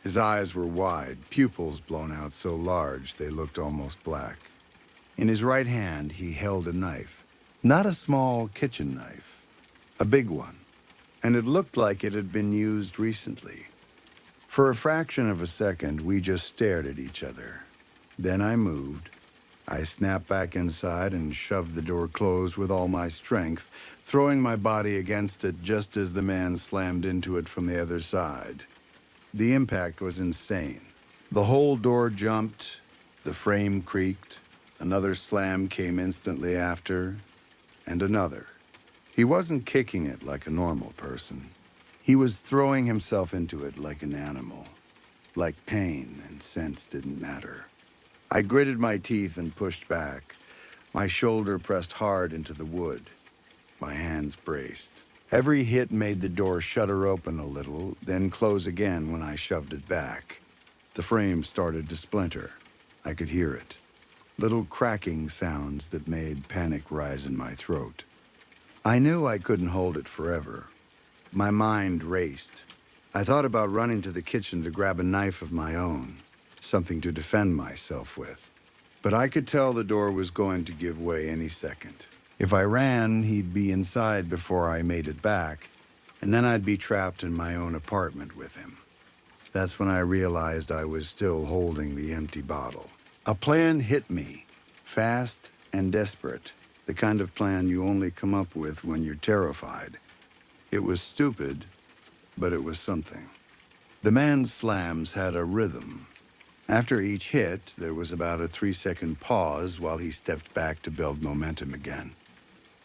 His eyes were wide, pupils blown out so large they looked almost black. In his right hand, he held a knife. Not a small kitchen knife, a big one, and it looked like it had been used recently. For a fraction of a second, we just stared at each other. Then I moved. I snapped back inside and shoved the door closed with all my strength, throwing my body against it just as the man slammed into it from the other side. The impact was insane. The whole door jumped, the frame creaked, another slam came instantly after, and another. He wasn't kicking it like a normal person. He was throwing himself into it like an animal, like pain and sense didn't matter. I gritted my teeth and pushed back. My shoulder pressed hard into the wood. My hands braced. Every hit made the door shudder open a little, then close again when I shoved it back. The frame started to splinter. I could hear it. Little cracking sounds that made panic rise in my throat. I knew I couldn't hold it forever. My mind raced. I thought about running to the kitchen to grab a knife of my own, something to defend myself with. But I could tell the door was going to give way any second. If I ran, he'd be inside before I made it back, and then I'd be trapped in my own apartment with him. That's when I realized I was still holding the empty bottle. A plan hit me, fast and desperate, the kind of plan you only come up with when you're terrified. It was stupid, but it was something. The man's slams had a rhythm. After each hit, there was about a 3-second pause while he stepped back to build momentum again.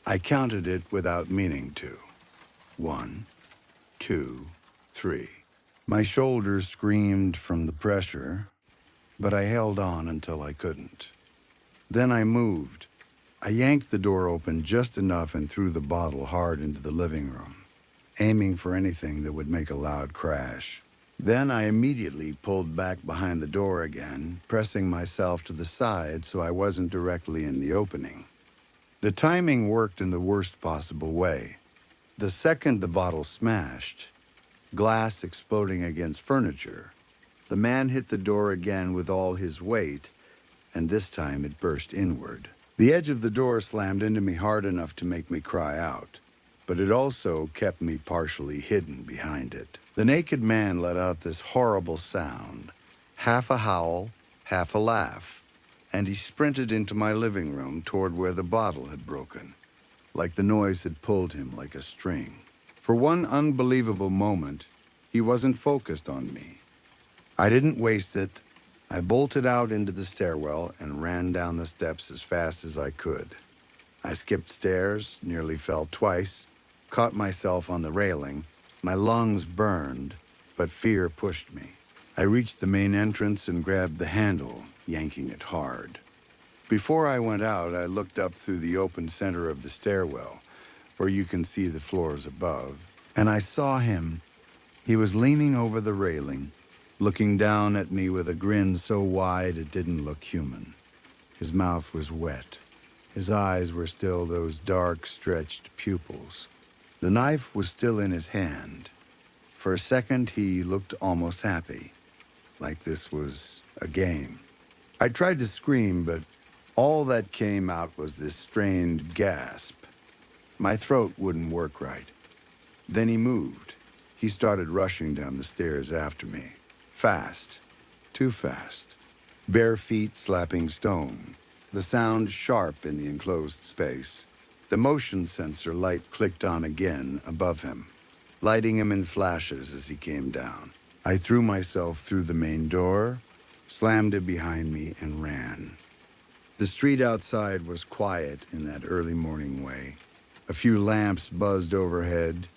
I counted it without meaning to. 1, 2, 3. My shoulders screamed from the pressure, but I held on until I couldn't. Then I moved. I yanked the door open just enough and threw the bottle hard into the living room, aiming for anything that would make a loud crash. Then I immediately pulled back behind the door again, pressing myself to the side so I wasn't directly in the opening. The timing worked in the worst possible way. The second the bottle smashed, glass exploding against furniture, the man hit the door again with all his weight, and this time it burst inward. The edge of the door slammed into me hard enough to make me cry out. but it also kept me partially hidden behind it. The naked man let out this horrible sound, half a howl, half a laugh, and he sprinted into my living room toward where the bottle had broken, like the noise had pulled him like a string. For one unbelievable moment, he wasn't focused on me. I didn't waste it. I bolted out into the stairwell and ran down the steps as fast as I could. I skipped stairs, nearly fell twice, caught myself on the railing. My lungs burned, but fear pushed me. I reached the main entrance and grabbed the handle, yanking it hard. Before I went out, I looked up through the open center of the stairwell, where you can see the floors above, and I saw him. He was leaning over the railing, looking down at me with a grin so wide it didn't look human. His mouth was wet. His eyes were still those dark, stretched pupils. The knife was still in his hand. For a second, he looked almost happy, like this was a game. I tried to scream, but all that came out was this strained gasp. My throat wouldn't work right. Then he moved. He started rushing down the stairs after me. Fast. Too fast. Bare feet slapping stone. The sound sharp in the enclosed space. The motion sensor light clicked on again above him, lighting him in flashes as he came down. I threw myself through the main door, slammed it behind me, and ran. The street outside was quiet in that early morning way. A few lamps buzzed overhead.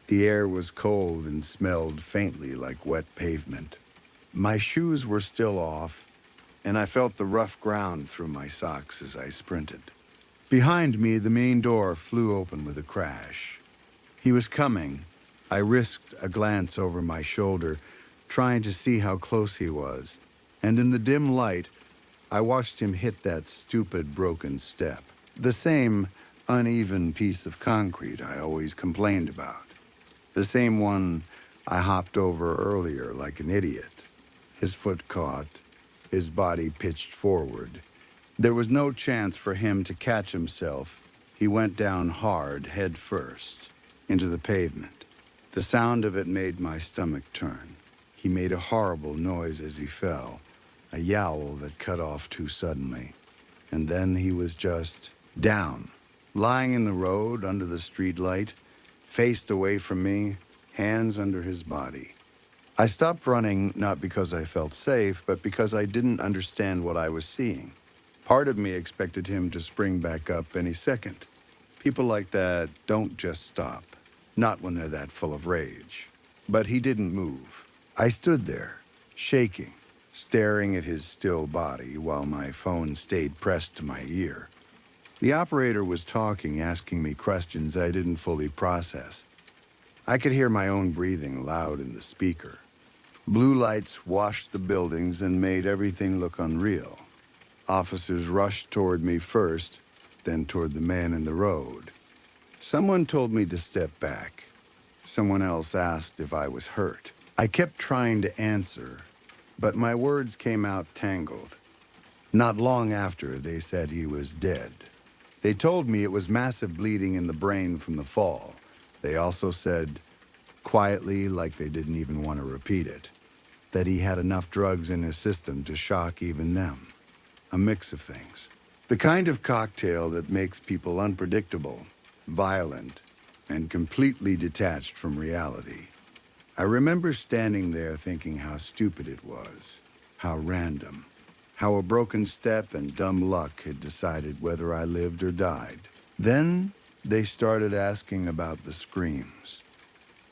The air was cold and smelled faintly like wet pavement. My shoes were still off, and I felt the rough ground through my socks as I sprinted. Behind me, the main door flew open with a crash. He was coming. I risked a glance over my shoulder, trying to see how close he was, and in the dim light, I watched him hit that stupid broken step, the same uneven piece of concrete I always complained about, the same one I hopped over earlier like an idiot. His foot caught, his body pitched forward. There was no chance for him to catch himself. He went down hard, head first, into the pavement. The sound of it made my stomach turn. He made a horrible noise as he fell, a yowl that cut off too suddenly. And then he was just down, lying in the road under the streetlight, faced away from me, hands under his body. I stopped running not because I felt safe, but because I didn't understand what I was seeing. Part of me expected him to spring back up any second. People like that don't just stop, not when they're that full of rage. But he didn't move. I stood there, shaking, staring at his still body while my phone stayed pressed to my ear. The operator was talking, asking me questions I didn't fully process. I could hear my own breathing loud in the speaker. Blue lights washed the buildings and made everything look unreal. Officers rushed toward me first, then toward the man in the road. Someone told me to step back. Someone else asked if I was hurt. I kept trying to answer, but my words came out tangled. Not long after, they said he was dead. They told me it was massive bleeding in the brain from the fall. They also said, quietly, like they didn't even want to repeat it, that he had enough drugs in his system to shock even them. A mix of things. The kind of cocktail that makes people unpredictable, violent, and completely detached from reality. I remember standing there thinking how stupid it was, how random, how a broken step and dumb luck had decided whether I lived or died. Then they started asking about the screams,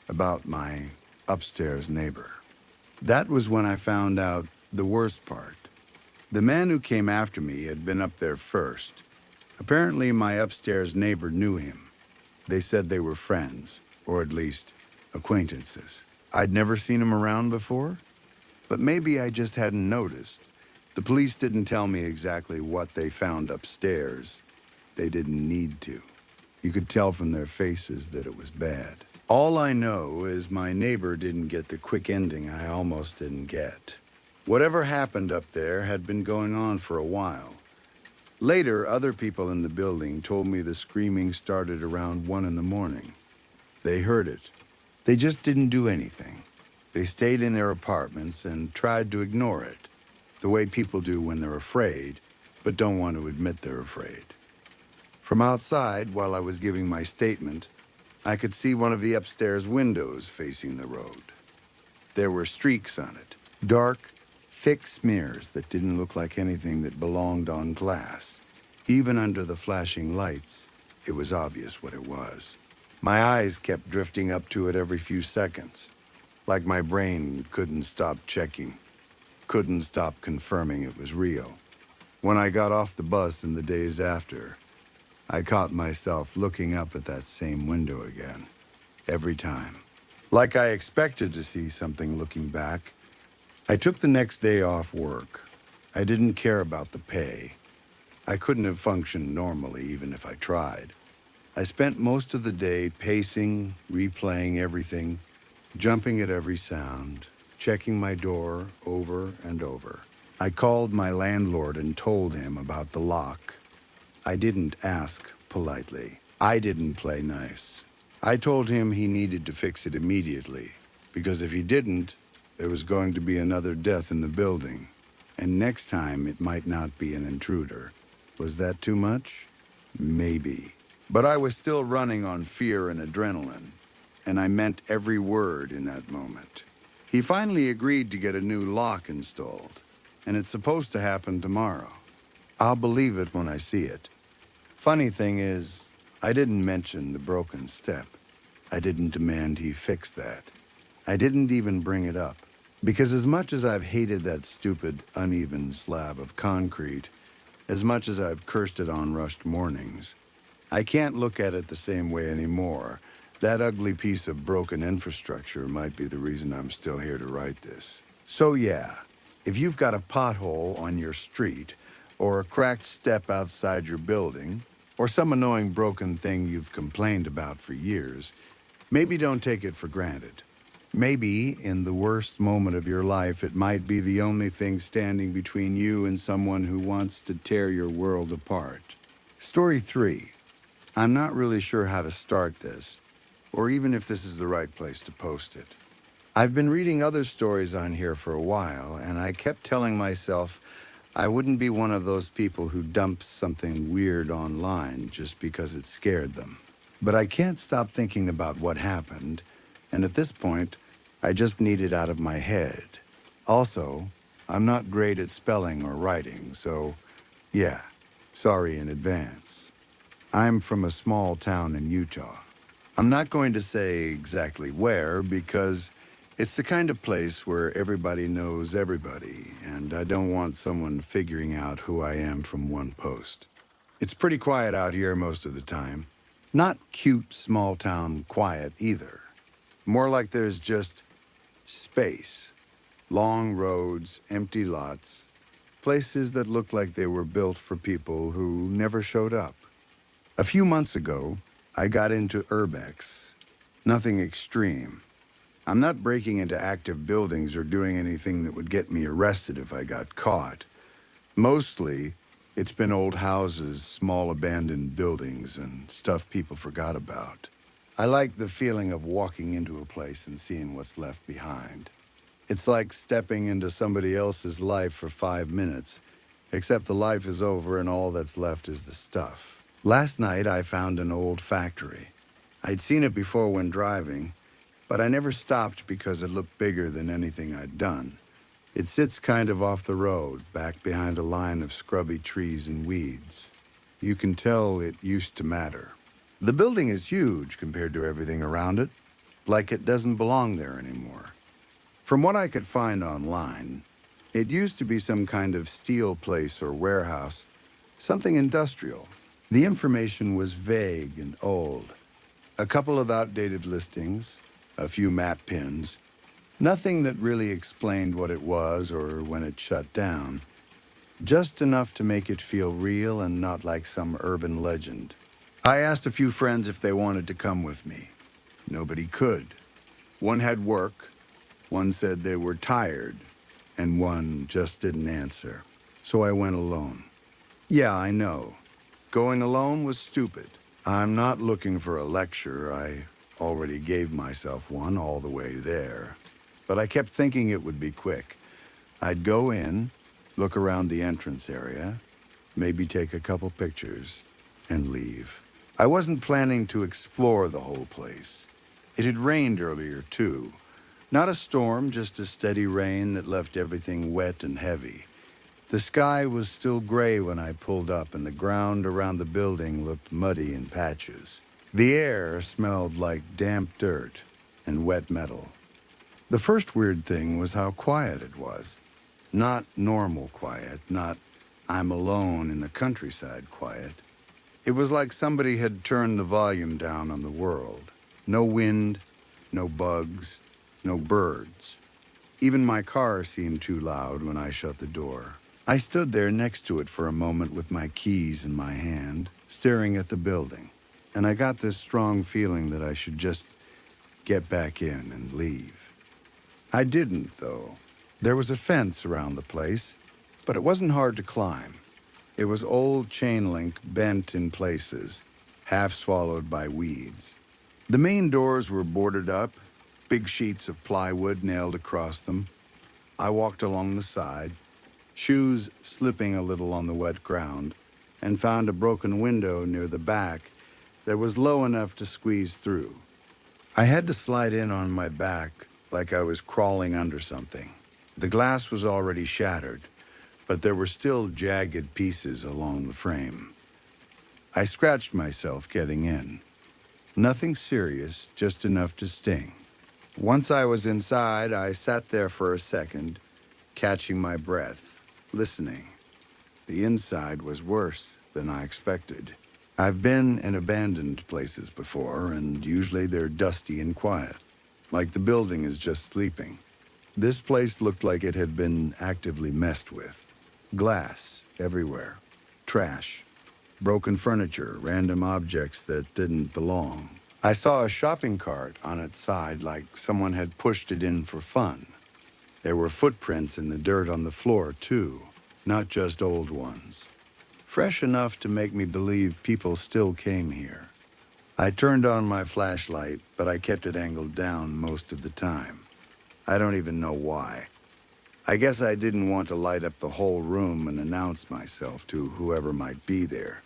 about my upstairs neighbor. That was when I found out the worst part. The man who came after me had been up there first. Apparently, my upstairs neighbor knew him. They said they were friends, or at least acquaintances. I'd never seen him around before, but maybe I just hadn't noticed. The police didn't tell me exactly what they found upstairs. They didn't need to. You could tell from their faces that it was bad. All I know is my neighbor didn't get the quick ending I almost didn't get. Whatever happened up there had been going on for a while. Later, other people in the building told me the screaming started around 1 in the morning. They heard it. They just didn't do anything. They stayed in their apartments and tried to ignore it, the way people do when they're afraid, but don't want to admit they're afraid. From outside, while I was giving my statement, I could see one of the upstairs windows facing the road. There were streaks on it, dark, thick smears that didn't look like anything that belonged on glass. Even under the flashing lights, it was obvious what it was. My eyes kept drifting up to it every few seconds, like my brain couldn't stop checking, couldn't stop confirming it was real. When I got off the bus in the days after, I caught myself looking up at that same window again, every time. Like I expected to see something looking back. I took the next day off work. I didn't care about the pay. I couldn't have functioned normally even if I tried. I spent most of the day pacing, replaying everything, jumping at every sound, checking my door over and over. I called my landlord and told him about the lock. I didn't ask politely. I didn't play nice. I told him he needed to fix it immediately, because if he didn't, there was going to be another death in the building, and next time it might not be an intruder. Was that too much? Maybe. But I was still running on fear and adrenaline, and I meant every word in that moment. He finally agreed to get a new lock installed, and it's supposed to happen tomorrow. I'll believe it when I see it. Funny thing is, I didn't mention the broken step. I didn't demand he fix that. I didn't even bring it up, because as much as I've hated that stupid, uneven slab of concrete, as much as I've cursed it on rushed mornings, I can't look at it the same way anymore. That ugly piece of broken infrastructure might be the reason I'm still here to write this. So yeah, if you've got a pothole on your street, or a cracked step outside your building, or some annoying broken thing you've complained about for years, maybe don't take it for granted. Maybe, in the worst moment of your life, it might be the only thing standing between you and someone who wants to tear your world apart. Story 3. I'm not really sure how to start this, or even if this is the right place to post it. I've been reading other stories on here for a while, and I kept telling myself I wouldn't be one of those people who dumps something weird online just because it scared them. But I can't stop thinking about what happened, and at this point, I just need it out of my head. Also, I'm not great at spelling or writing, so yeah, sorry in advance. I'm from a small town in Utah. I'm not going to say exactly where because it's the kind of place where everybody knows everybody, and I don't want someone figuring out who I am from one post. It's pretty quiet out here most of the time. Not cute, small-town quiet either. More like there's just space. Long roads, empty lots, places that look like they were built for people who never showed up. A few months ago, I got into urbex. Nothing extreme. I'm not breaking into active buildings or doing anything that would get me arrested if I got caught. Mostly, it's been old houses, small abandoned buildings, and stuff people forgot about. I like the feeling of walking into a place and seeing what's left behind. It's like stepping into somebody else's life for 5 minutes, except the life is over and all that's left is the stuff. Last night, I found an old factory. I'd seen it before when driving, but I never stopped because it looked bigger than anything I'd done. It sits kind of off the road, back behind a line of scrubby trees and weeds. You can tell it used to matter. The building is huge compared to everything around it, like it doesn't belong there anymore. From what I could find online, it used to be some kind of steel place or warehouse, something industrial. The information was vague and old. A couple of outdated listings, a few map pins, nothing that really explained what it was or when it shut down. Just enough to make it feel real and not like some urban legend. I asked a few friends if they wanted to come with me. Nobody could. One had work, one said they were tired, and one just didn't answer. So I went alone. Yeah, I know. Going alone was stupid. I'm not looking for a lecture. I already gave myself one all the way there. But I kept thinking it would be quick. I'd go in, look around the entrance area, maybe take a couple pictures, and leave. I wasn't planning to explore the whole place. It had rained earlier, too. Not a storm, just a steady rain that left everything wet and heavy. The sky was still gray when I pulled up, and the ground around the building looked muddy in patches. The air smelled like damp dirt and wet metal. The first weird thing was how quiet it was. Not normal quiet, not I'm alone in the countryside quiet. It was like somebody had turned the volume down on the world. No wind, no bugs, no birds. Even my car seemed too loud when I shut the door. I stood there next to it for a moment with my keys in my hand, staring at the building, and I got this strong feeling that I should just get back in and leave. I didn't, though. There was a fence around the place, but it wasn't hard to climb. It was old chain link bent in places, half swallowed by weeds. The main doors were boarded up, big sheets of plywood nailed across them. I walked along the side, shoes slipping a little on the wet ground, and found a broken window near the back that was low enough to squeeze through. I had to slide in on my back like I was crawling under something. The glass was already shattered, but there were still jagged pieces along the frame. I scratched myself getting in. Nothing serious, just enough to sting. Once I was inside, I sat there for a second, catching my breath, listening. The inside was worse than I expected. I've been in abandoned places before, and usually they're dusty and quiet, like the building is just sleeping. This place looked like it had been actively messed with. Glass everywhere, trash, broken furniture, random objects that didn't belong. I saw a shopping cart on its side like someone had pushed it in for fun. There were footprints in the dirt on the floor, too, not just old ones. Fresh enough to make me believe people still came here. I turned on my flashlight, but I kept it angled down most of the time. I don't even know why. I guess I didn't want to light up the whole room and announce myself to whoever might be there.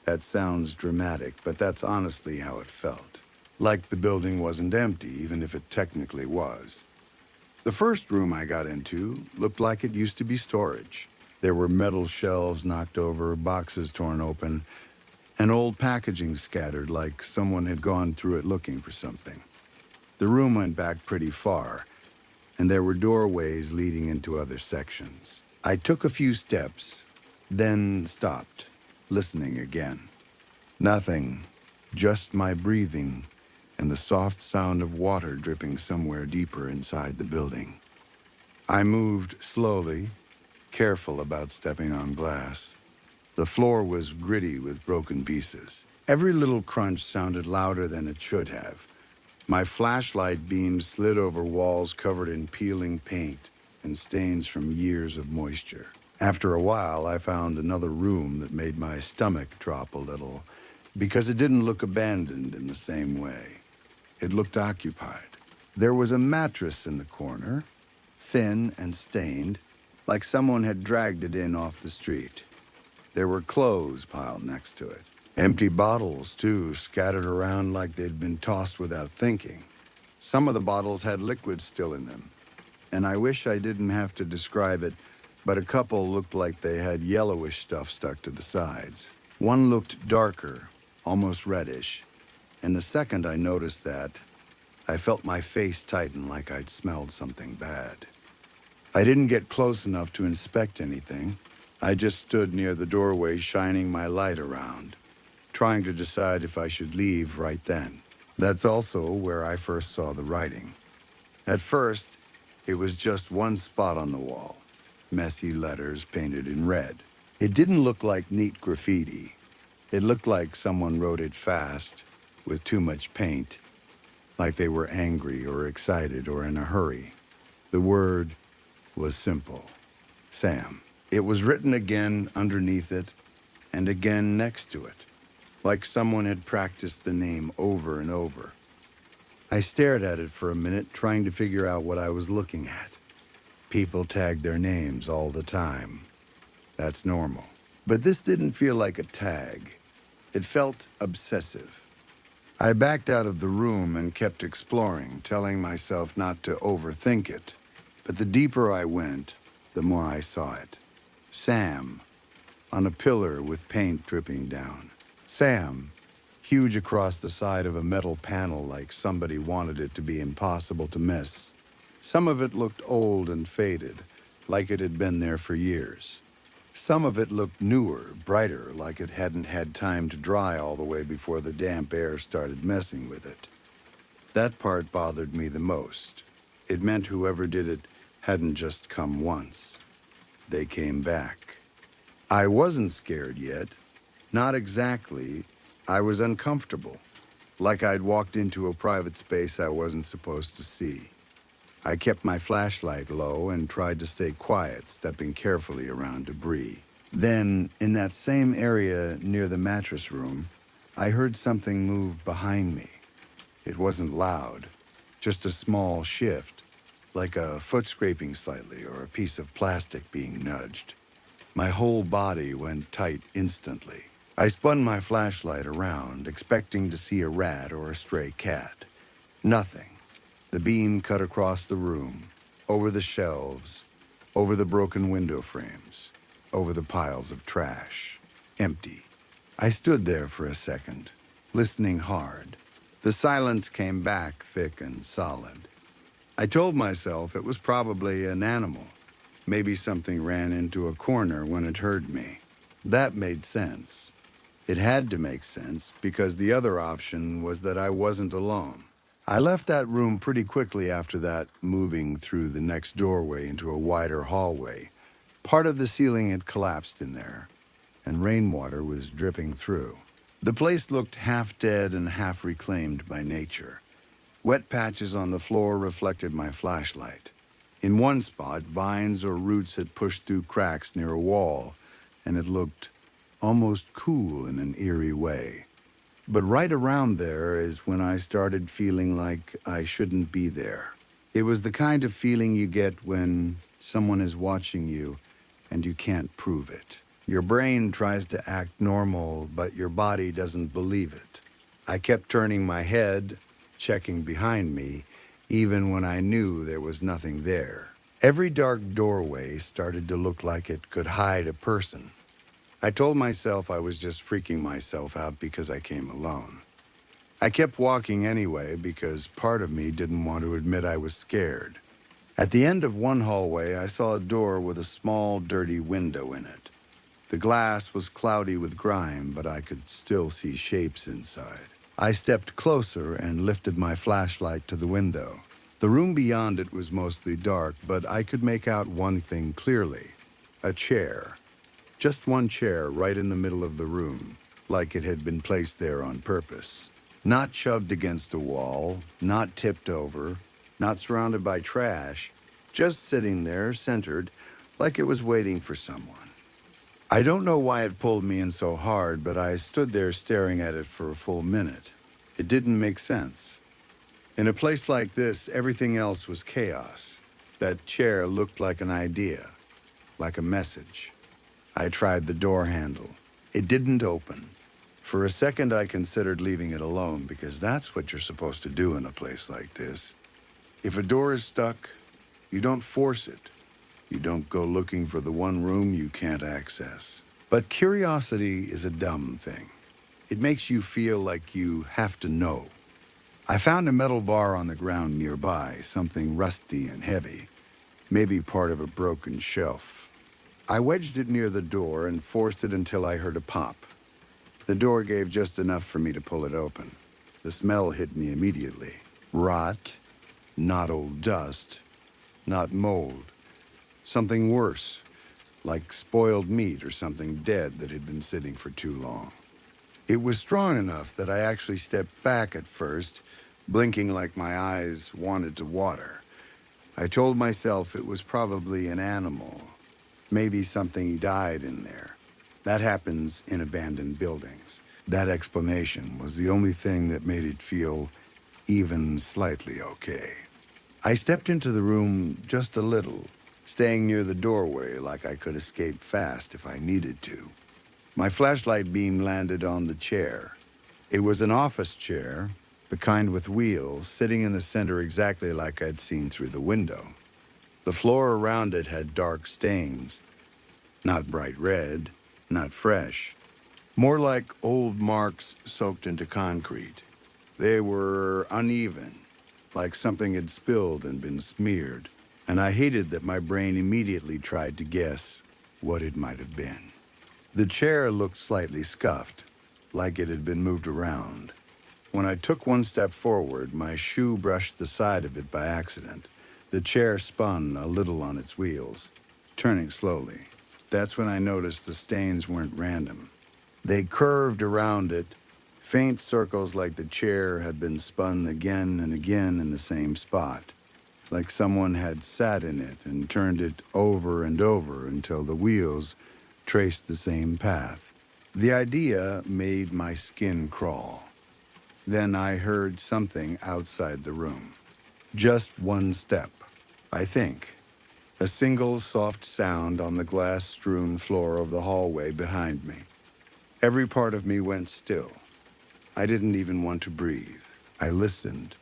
That sounds dramatic, but that's honestly how it felt. Like the building wasn't empty, even if it technically was. The first room I got into looked like it used to be storage. There were metal shelves knocked over, boxes torn open, and old packaging scattered like someone had gone through it looking for something. The room went back pretty far, and there were doorways leading into other sections. I took a few steps, then stopped, listening again. Nothing, just my breathing and the soft sound of water dripping somewhere deeper inside the building. I moved slowly, careful about stepping on glass. The floor was gritty with broken pieces. Every little crunch sounded louder than it should have. My flashlight beam slid over walls covered in peeling paint and stains from years of moisture. After a while, I found another room that made my stomach drop a little because it didn't look abandoned in the same way. It looked occupied. There was a mattress in the corner, thin and stained, like someone had dragged it in off the street. There were clothes piled next to it. Empty bottles, too, scattered around like they'd been tossed without thinking. Some of the bottles had liquid still in them, and I wish I didn't have to describe it, but a couple looked like they had yellowish stuff stuck to the sides. One looked darker, almost reddish, and the second I noticed that, I felt my face tighten like I'd smelled something bad. I didn't get close enough to inspect anything. I just stood near the doorway shining my light around, trying to decide if I should leave right then. That's also where I first saw the writing. At first, it was just one spot on the wall, messy letters painted in red. It didn't look like neat graffiti. It looked like someone wrote it fast, with too much paint, like they were angry or excited or in a hurry. The word was simple: Sam. It was written again underneath it, and again next to it, like someone had practiced the name over and over. I stared at it for a minute, trying to figure out what I was looking at. People tag their names all the time. That's normal. But this didn't feel like a tag. It felt obsessive. I backed out of the room and kept exploring, telling myself not to overthink it. But the deeper I went, the more I saw it. Sam, on a pillar with paint dripping down. Sam, huge across the side of a metal panel like somebody wanted it to be impossible to miss. Some of it looked old and faded, like it had been there for years. Some of it looked newer, brighter, like it hadn't had time to dry all the way before the damp air started messing with it. That part bothered me the most. It meant whoever did it hadn't just come once. They came back. I wasn't scared yet. Not exactly. I was uncomfortable, like I'd walked into a private space I wasn't supposed to see. I kept my flashlight low and tried to stay quiet, stepping carefully around debris. Then, in that same area near the mattress room, I heard something move behind me. It wasn't loud, just a small shift, like a foot scraping slightly or a piece of plastic being nudged. My whole body went tight instantly. I spun my flashlight around, expecting to see a rat or a stray cat. Nothing. The beam cut across the room, over the shelves, over the broken window frames, over the piles of trash. Empty. I stood there for a second, listening hard. The silence came back thick and solid. I told myself it was probably an animal. Maybe something ran into a corner when it heard me. That made sense. It had to make sense because the other option was that I wasn't alone. I left that room pretty quickly after that, moving through the next doorway into a wider hallway. Part of the ceiling had collapsed in there, and rainwater was dripping through. The place looked half dead and half reclaimed by nature. Wet patches on the floor reflected my flashlight. In one spot, vines or roots had pushed through cracks near a wall, and it looked almost cool in an eerie way. But right around there is when I started feeling like I shouldn't be there. It was the kind of feeling you get when someone is watching you and you can't prove it. Your brain tries to act normal, but your body doesn't believe it. I kept turning my head, checking behind me, even when I knew there was nothing there. Every dark doorway started to look like it could hide a person. I told myself I was just freaking myself out because I came alone. I kept walking anyway because part of me didn't want to admit I was scared. At the end of one hallway, I saw a door with a small, dirty window in it. The glass was cloudy with grime, but I could still see shapes inside. I stepped closer and lifted my flashlight to the window. The room beyond it was mostly dark, but I could make out one thing clearly: a chair. Just one chair right in the middle of the room, like it had been placed there on purpose. Not shoved against a wall, not tipped over, not surrounded by trash, just sitting there, centered, like it was waiting for someone. I don't know why it pulled me in so hard, but I stood there staring at it for a full minute. It didn't make sense. In a place like this, everything else was chaos. That chair looked like an idea, like a message. I tried the door handle. It didn't open. For a second, I considered leaving it alone because that's what you're supposed to do in a place like this. If a door is stuck, you don't force it. You don't go looking for the one room you can't access. But curiosity is a dumb thing. It makes you feel like you have to know. I found a metal bar on the ground nearby, something rusty and heavy, maybe part of a broken shelf. I wedged it near the door and forced it until I heard a pop. The door gave just enough for me to pull it open. The smell hit me immediately. Rot, not old dust, not mold. Something worse, like spoiled meat or something dead that had been sitting for too long. It was strong enough that I actually stepped back at first, blinking like my eyes wanted to water. I told myself it was probably an animal. Maybe something died in there. That happens in abandoned buildings. That explanation was the only thing that made it feel even slightly okay. I stepped into the room just a little, staying near the doorway like I could escape fast if I needed to. My flashlight beam landed on the chair. It was an office chair, the kind with wheels, sitting in the center exactly like I'd seen through the window. The floor around it had dark stains. Not bright red, not fresh. More like old marks soaked into concrete. They were uneven, like something had spilled and been smeared, and I hated that my brain immediately tried to guess what it might have been. The chair looked slightly scuffed, like it had been moved around. When I took one step forward, my shoe brushed the side of it by accident. The chair spun a little on its wheels, turning slowly. That's when I noticed the stains weren't random. They curved around it, faint circles like the chair had been spun again and again in the same spot, like someone had sat in it and turned it over and over until the wheels traced the same path. The idea made my skin crawl. Then I heard something outside the room. Just one step, I think. A single soft sound on the glass-strewn floor of the hallway behind me. Every part of me went still. I didn't even want to breathe. I listened,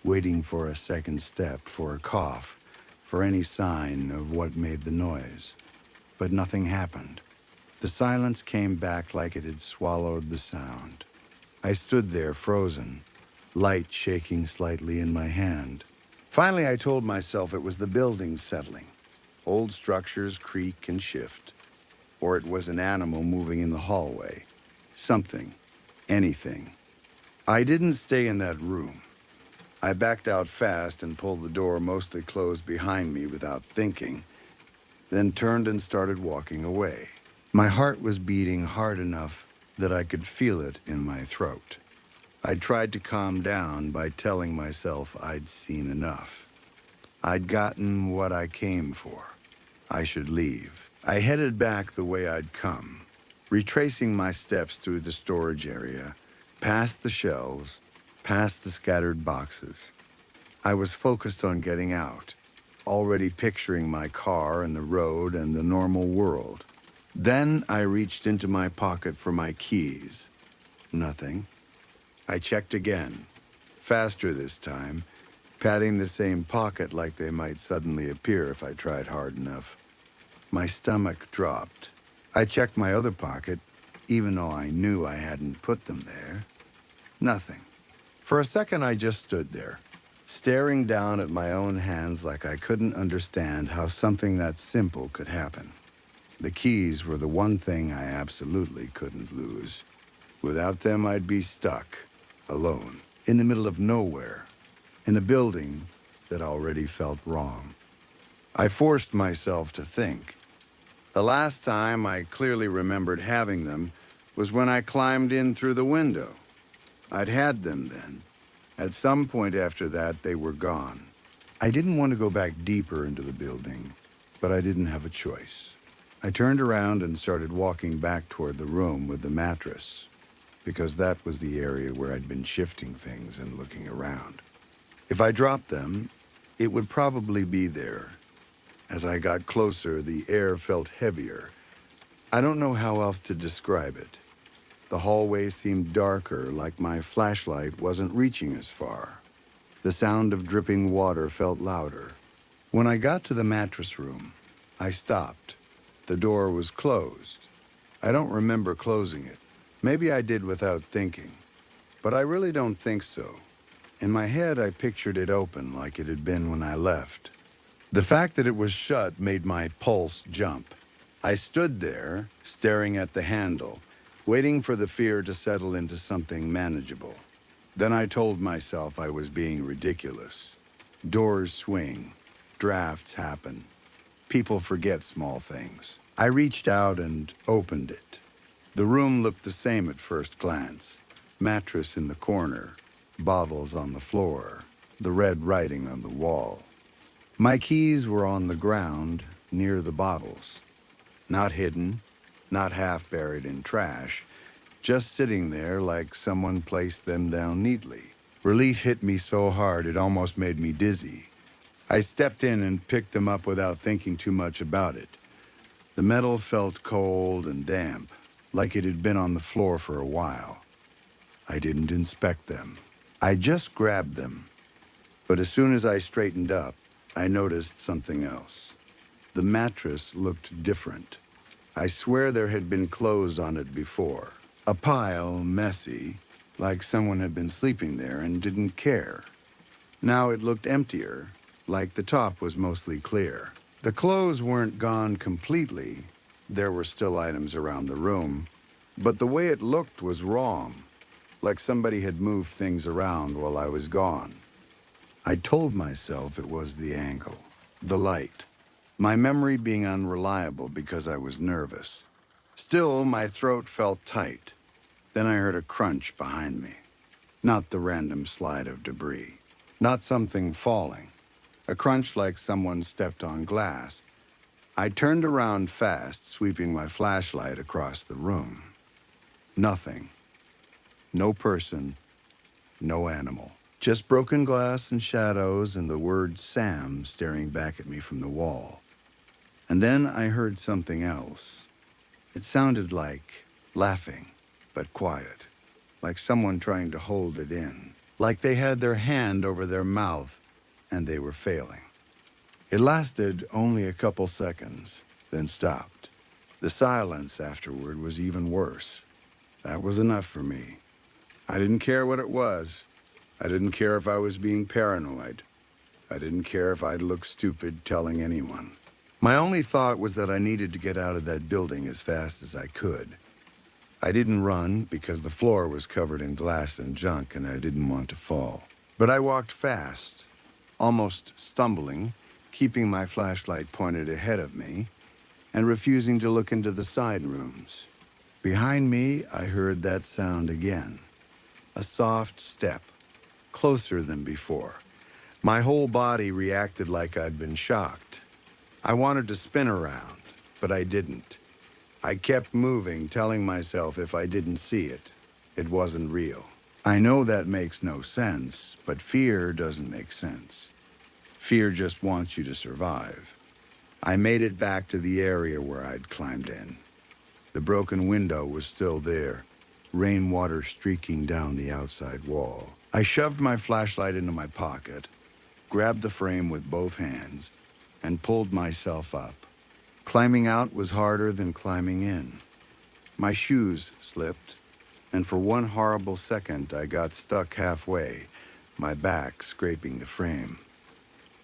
waiting for a second step, for a cough, for any sign of what made the noise. But nothing happened. The silence came back like it had swallowed the sound. I stood there frozen, light shaking slightly in my hand. Finally, I told myself it was the building settling. Old structures creak and shift. Or it was an animal moving in the hallway. Something. Anything. I didn't stay in that room. I backed out fast and pulled the door mostly closed behind me without thinking, then turned and started walking away. My heart was beating hard enough that I could feel it in my throat. I tried to calm down by telling myself I'd seen enough. I'd gotten what I came for. I should leave. I headed back the way I'd come, retracing my steps through the storage area, past the shelves, past the scattered boxes. I was focused on getting out, already picturing my car and the road and the normal world. Then I reached into my pocket for my keys. Nothing. I checked again, faster this time, patting the same pocket like they might suddenly appear if I tried hard enough. My stomach dropped. I checked my other pocket, even though I knew I hadn't put them there. Nothing. For a second, I just stood there, staring down at my own hands like I couldn't understand how something that simple could happen. The keys were the one thing I absolutely couldn't lose. Without them, I'd be stuck, alone, in the middle of nowhere, in a building that already felt wrong. I forced myself to think. The last time I clearly remembered having them was when I climbed in through the window. I'd had them then. At some point after that, they were gone. I didn't want to go back deeper into the building, but I didn't have a choice. I turned around and started walking back toward the room with the mattress, because that was the area where I'd been shifting things and looking around. If I dropped them, it would probably be there. As I got closer, the air felt heavier. I don't know how else to describe it. The hallway seemed darker, like my flashlight wasn't reaching as far. The sound of dripping water felt louder. When I got to the mattress room, I stopped. The door was closed. I don't remember closing it. Maybe I did without thinking, but I really don't think so. In my head, I pictured it open like it had been when I left. The fact that it was shut made my pulse jump. I stood there, staring at the handle, waiting for the fear to settle into something manageable. Then I told myself I was being ridiculous. Doors swing, drafts happen. People forget small things. I reached out and opened it. The room looked the same at first glance. Mattress in the corner, bottles on the floor, the red writing on the wall. My keys were on the ground, near the bottles. Not hidden, not half buried in trash, just sitting there like someone placed them down neatly. Relief hit me so hard it almost made me dizzy. I stepped in and picked them up without thinking too much about it. The metal felt cold and damp, like it had been on the floor for a while. I didn't inspect them. I just grabbed them. But as soon as I straightened up, I noticed something else. The mattress looked different. I swear there had been clothes on it before. A pile, messy, like someone had been sleeping there and didn't care. Now it looked emptier, like the top was mostly clear. The clothes weren't gone completely. There were still items around the room, but the way it looked was wrong, like somebody had moved things around while I was gone. I told myself it was the angle, the light, my memory being unreliable because I was nervous. Still, my throat felt tight. Then I heard a crunch behind me. Not the random slide of debris. Not something falling. A crunch like someone stepped on glass. I turned around fast, sweeping my flashlight across the room. Nothing. No person. No animal. Just broken glass and shadows and the word Sam staring back at me from the wall. And then I heard something else. It sounded like laughing, but quiet. Like someone trying to hold it in. Like they had their hand over their mouth and they were failing. It lasted only a couple seconds, then stopped. The silence afterward was even worse. That was enough for me. I didn't care what it was. I didn't care if I was being paranoid. I didn't care if I'd look stupid telling anyone. My only thought was that I needed to get out of that building as fast as I could. I didn't run because the floor was covered in glass and junk and I didn't want to fall. But I walked fast, almost stumbling, keeping my flashlight pointed ahead of me and refusing to look into the side rooms. Behind me, I heard that sound again. A soft step, closer than before. My whole body reacted like I'd been shocked. I wanted to spin around, but I didn't. I kept moving, telling myself if I didn't see it, it wasn't real. I know that makes no sense, but fear doesn't make sense. Fear just wants you to survive. I made it back to the area where I'd climbed in. The broken window was still there, rainwater streaking down the outside wall. I shoved my flashlight into my pocket, grabbed the frame with both hands, and pulled myself up. Climbing out was harder than climbing in. My shoes slipped, and for one horrible second I got stuck halfway, my back scraping the frame.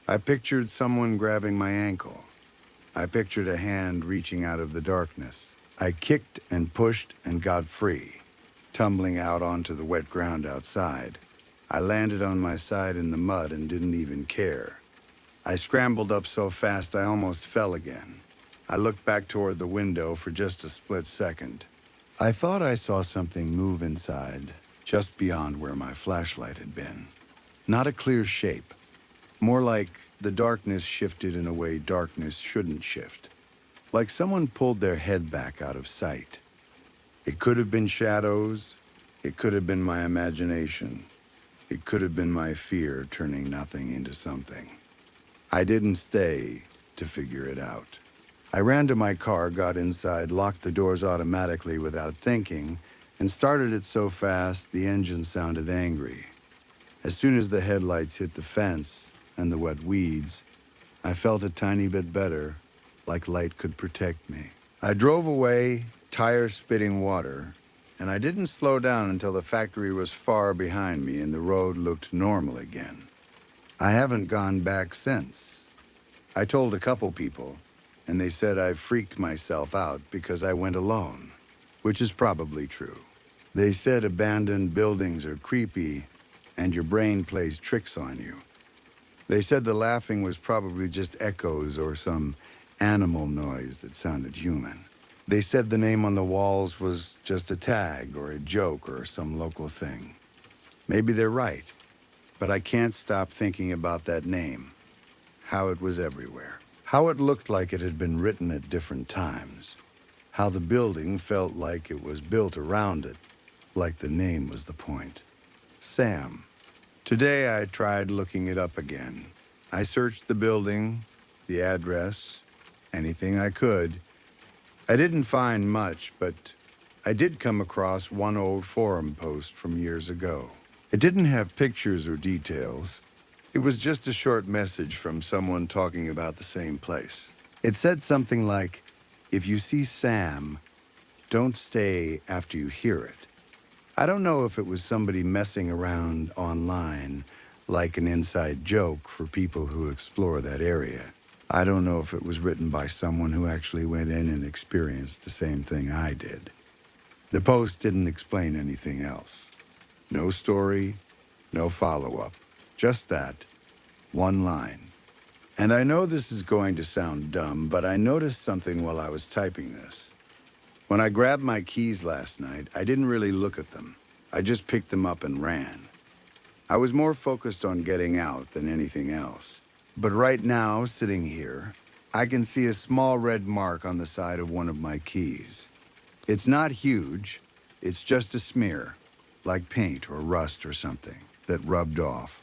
I pictured someone grabbing my ankle. I pictured a hand reaching out of the darkness. I kicked and pushed and got free, tumbling out onto the wet ground outside. I landed on my side in the mud and didn't even care. I scrambled up so fast I almost fell again. I looked back toward the window for just a split second. I thought I saw something move inside, just beyond where my flashlight had been. Not a clear shape. More like the darkness shifted in a way darkness shouldn't shift. Like someone pulled their head back out of sight. It could have been shadows. It could have been my imagination. It could have been my fear turning nothing into something. I didn't stay to figure it out. I ran to my car, got inside, locked the doors automatically without thinking, and started it so fast the engine sounded angry. As soon as the headlights hit the fence and the wet weeds, I felt a tiny bit better, like light could protect me. I drove away, tires spitting water, and I didn't slow down until the factory was far behind me and the road looked normal again. I haven't gone back since. I told a couple people, and they said I freaked myself out because I went alone, which is probably true. They said abandoned buildings are creepy and your brain plays tricks on you. They said the laughing was probably just echoes or some animal noise that sounded human. They said the name on the walls was just a tag or a joke or some local thing. Maybe they're right, but I can't stop thinking about that name, how it was everywhere. How it looked like it had been written at different times. how the building felt like it was built around it, like the name was the point. Sam. Today I tried looking it up again. I searched the building, the address, anything I could. I didn't find much, but I did come across one old forum post from years ago. It didn't have pictures or details. It was just a short message from someone talking about the same place. It said something like, "If you see Sam, don't stay after you hear it." I don't know if it was somebody messing around online, like an inside joke for people who explore that area. I don't know if it was written by someone who actually went in and experienced the same thing I did. The post didn't explain anything else. No story, no follow-up. Just that, one line. And I know this is going to sound dumb, but I noticed something while I was typing this. When I grabbed my keys last night, I didn't really look at them. I just picked them up and ran. I was more focused on getting out than anything else. But right now, sitting here, I can see a small red mark on the side of one of my keys. It's not huge, it's just a smear, like paint or rust or something, that rubbed off.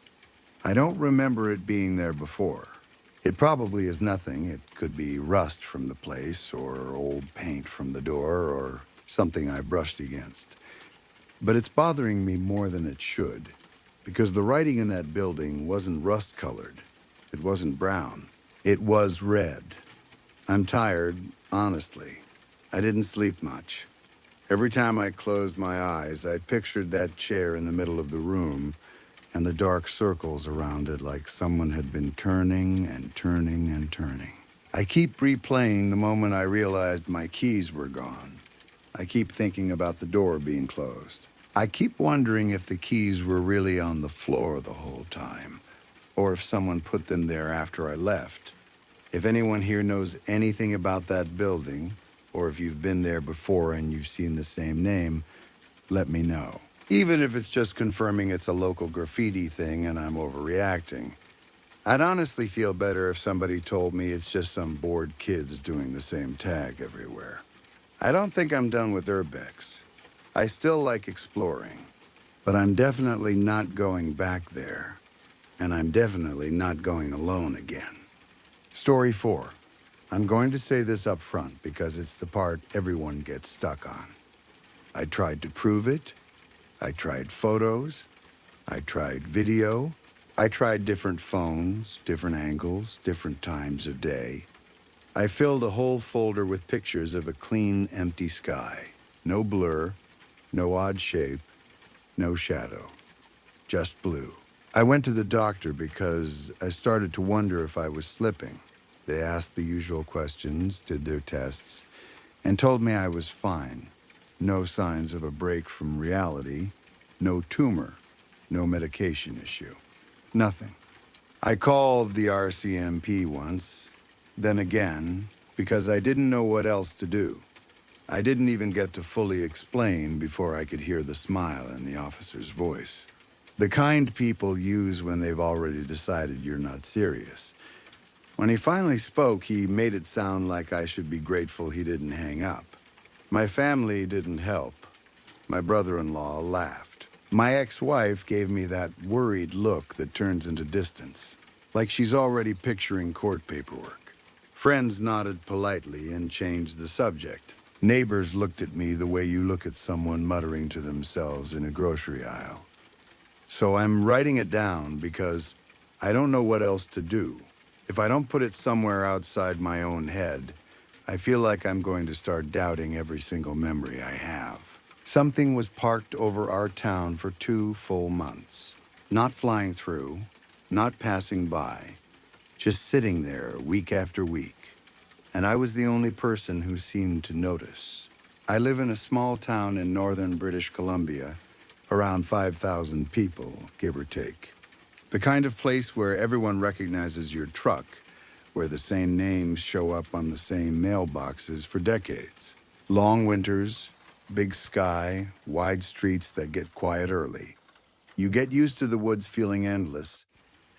I don't remember it being there before. It probably is nothing. It could be rust from the place, or old paint from the door, or something I brushed against. But it's bothering me more than it should, because the writing in that building wasn't rust-colored. It wasn't brown. It was red. I'm tired, honestly. I didn't sleep much. Every time I closed my eyes, I pictured that chair in the middle of the room and the dark circles around it like someone had been turning and turning and turning. I keep replaying the moment I realized my keys were gone. I keep thinking about the door being closed. I keep wondering if the keys were really on the floor the whole time, or if someone put them there after I left. If anyone here knows anything about that building, or if you've been there before and you've seen the same name, let me know. Even if it's just confirming it's a local graffiti thing and I'm overreacting. I'd honestly feel better if somebody told me it's just some bored kids doing the same tag everywhere. I don't think I'm done with urbex. I still like exploring, but I'm definitely not going back there, and I'm definitely not going alone again. Story 4. I'm going to say this up front because it's the part everyone gets stuck on. I tried to prove it. I tried photos. I tried video. I tried different phones, different angles, different times of day. I filled a whole folder with pictures of a clean, empty sky. No blur, no odd shape, no shadow. Just blue. I went to the doctor because I started to wonder if I was slipping. They asked the usual questions, did their tests, and told me I was fine. No signs of a break from reality, no tumor, no medication issue. Nothing. I called the RCMP once, then again, because I didn't know what else to do. I didn't even get to fully explain before I could hear the smile in the officer's voice. The kind people use when they've already decided you're not serious. When he finally spoke, he made it sound like I should be grateful he didn't hang up. My family didn't help. My brother-in-law laughed. My ex-wife gave me that worried look that turns into distance, like she's already picturing court paperwork. Friends nodded politely and changed the subject. Neighbors looked at me the way you look at someone muttering to themselves in a grocery aisle. So I'm writing it down because I don't know what else to do. If I don't put it somewhere outside my own head, I feel like I'm going to start doubting every single memory I have. Something was parked over our town for 2 full months. Not flying through, not passing by, just sitting there week after week. And I was the only person who seemed to notice. I live in a small town in northern British Columbia, around 5,000 people, give or take. The kind of place where everyone recognizes your truck, where the same names show up on the same mailboxes for decades. Long winters, big sky, wide streets that get quiet early. You get used to the woods feeling endless,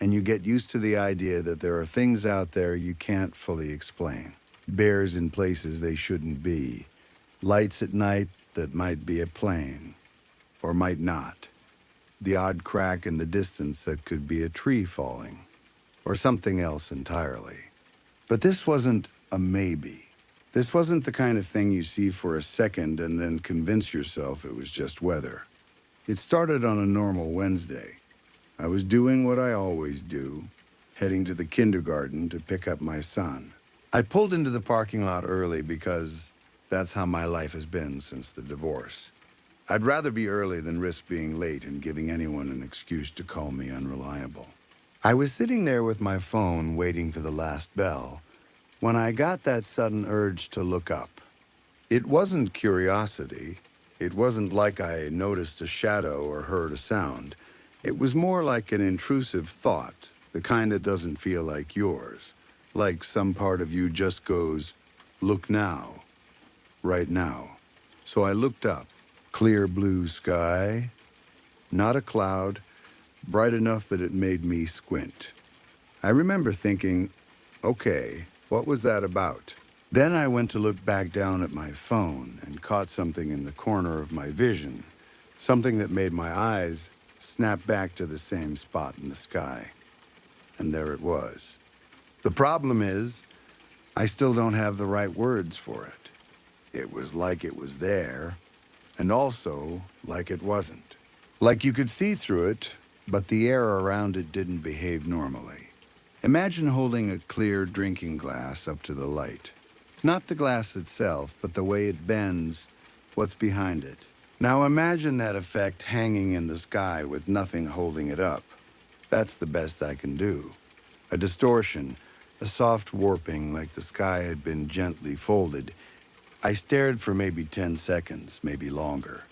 and you get used to the idea that there are things out there you can't fully explain. Bears in places they shouldn't be, Lights at night that might be a plane, or might not. The odd crack in the distance that could be a tree falling, or something else entirely. But this wasn't a maybe. This wasn't the kind of thing you see for a second and then convince yourself it was just weather. It started on a normal Wednesday. I was doing what I always do, heading to the kindergarten to pick up my son. I pulled into the parking lot early because that's how my life has been since the divorce. I'd rather be early than risk being late and giving anyone an excuse to call me unreliable. I was sitting there with my phone waiting for the last bell when I got that sudden urge to look up. It wasn't curiosity. It wasn't like I noticed a shadow or heard a sound. It was more like an intrusive thought, the kind that doesn't feel like yours. Like some part of you just goes, look now, right now. So I looked up. Clear blue sky, not a cloud, bright enough that it made me squint. I remember thinking, okay, what was that about? Then I went to look back down at my phone and caught something in the corner of my vision, something that made my eyes snap back to the same spot in the sky. And there it was. The problem is, I still don't have the right words for it. It was like it was there, and also like it wasn't. Like you could see through it, but the air around it didn't behave normally. Imagine holding a clear drinking glass up to the light. Not the glass itself, but the way it bends, what's behind it. Now imagine that effect hanging in the sky with nothing holding it up. That's the best I can do. A distortion, a soft warping like the sky had been gently folded. I stared for maybe 10 seconds, maybe longer.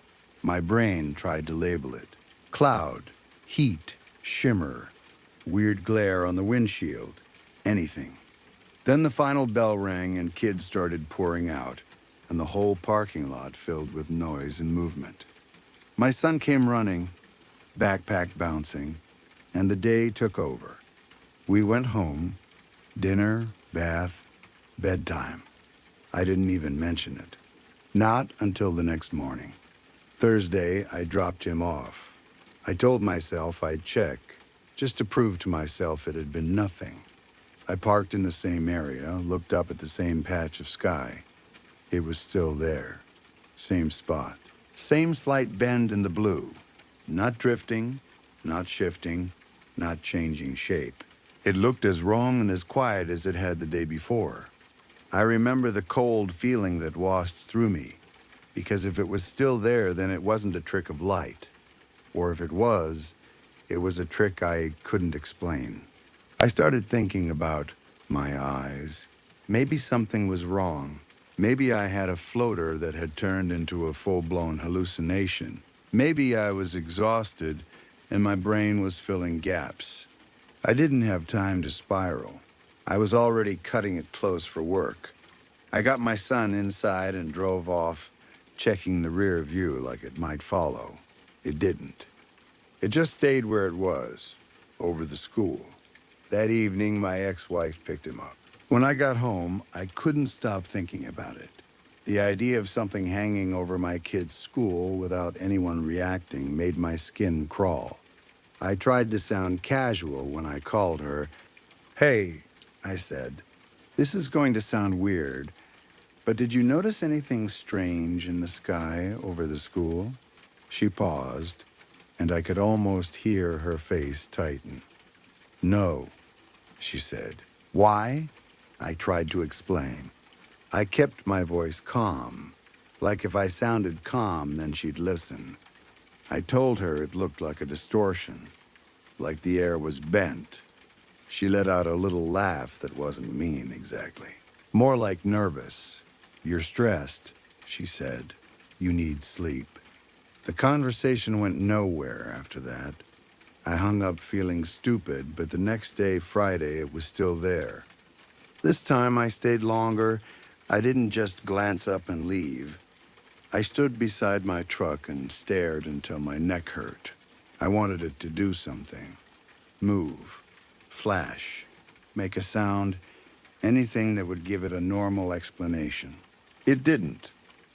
My brain tried to label it. Cloud, heat, shimmer, weird glare on the windshield, anything. Then the final bell rang and kids started pouring out, and the whole parking lot filled with noise and movement. My son came running, backpack bouncing, and the day took over. We went home, dinner, bath, bedtime. I didn't even mention it. Not until the next morning. Thursday, I dropped him off. I told myself I'd check, just to prove to myself it had been nothing. I parked in the same area, looked up at the same patch of sky. It was still there. Same spot. Same slight bend in the blue. Not drifting, not shifting, not changing shape. It looked as wrong and as quiet as it had the day before. I remember the cold feeling that washed through me, because if it was still there, then it wasn't a trick of light. Or if it was a trick I couldn't explain. I started thinking about my eyes. Maybe something was wrong. Maybe I had a floater that had turned into a full-blown hallucination. Maybe I was exhausted and my brain was filling gaps. I didn't have time to spiral. I was already cutting it close for work. I got my son inside and drove off, checking the rear view like it might follow. It didn't. It just stayed where it was, over the school. That evening, my ex-wife picked him up. When I got home, I couldn't stop thinking about it. The idea of something hanging over my kid's school without anyone reacting made my skin crawl. I tried to sound casual when I called her. "Hey," I said, "this is going to sound weird, but did you notice anything strange in the sky over the school?" She paused, and I could almost hear her face tighten. "No," she said. "Why?" I tried to explain. I kept my voice calm, like if I sounded calm, then she'd listen. I told her it looked like a distortion, like the air was bent. She let out a little laugh that wasn't mean exactly. More like nervous. "You're stressed," she said. "You need sleep." The conversation went nowhere after that. I hung up feeling stupid, but the next day, Friday, it was still there. This time I stayed longer. I didn't just glance up and leave. I stood beside my truck and stared until my neck hurt. I wanted it to do something. Move. Flash. Make a sound. Anything that would give it a normal explanation. It didn't.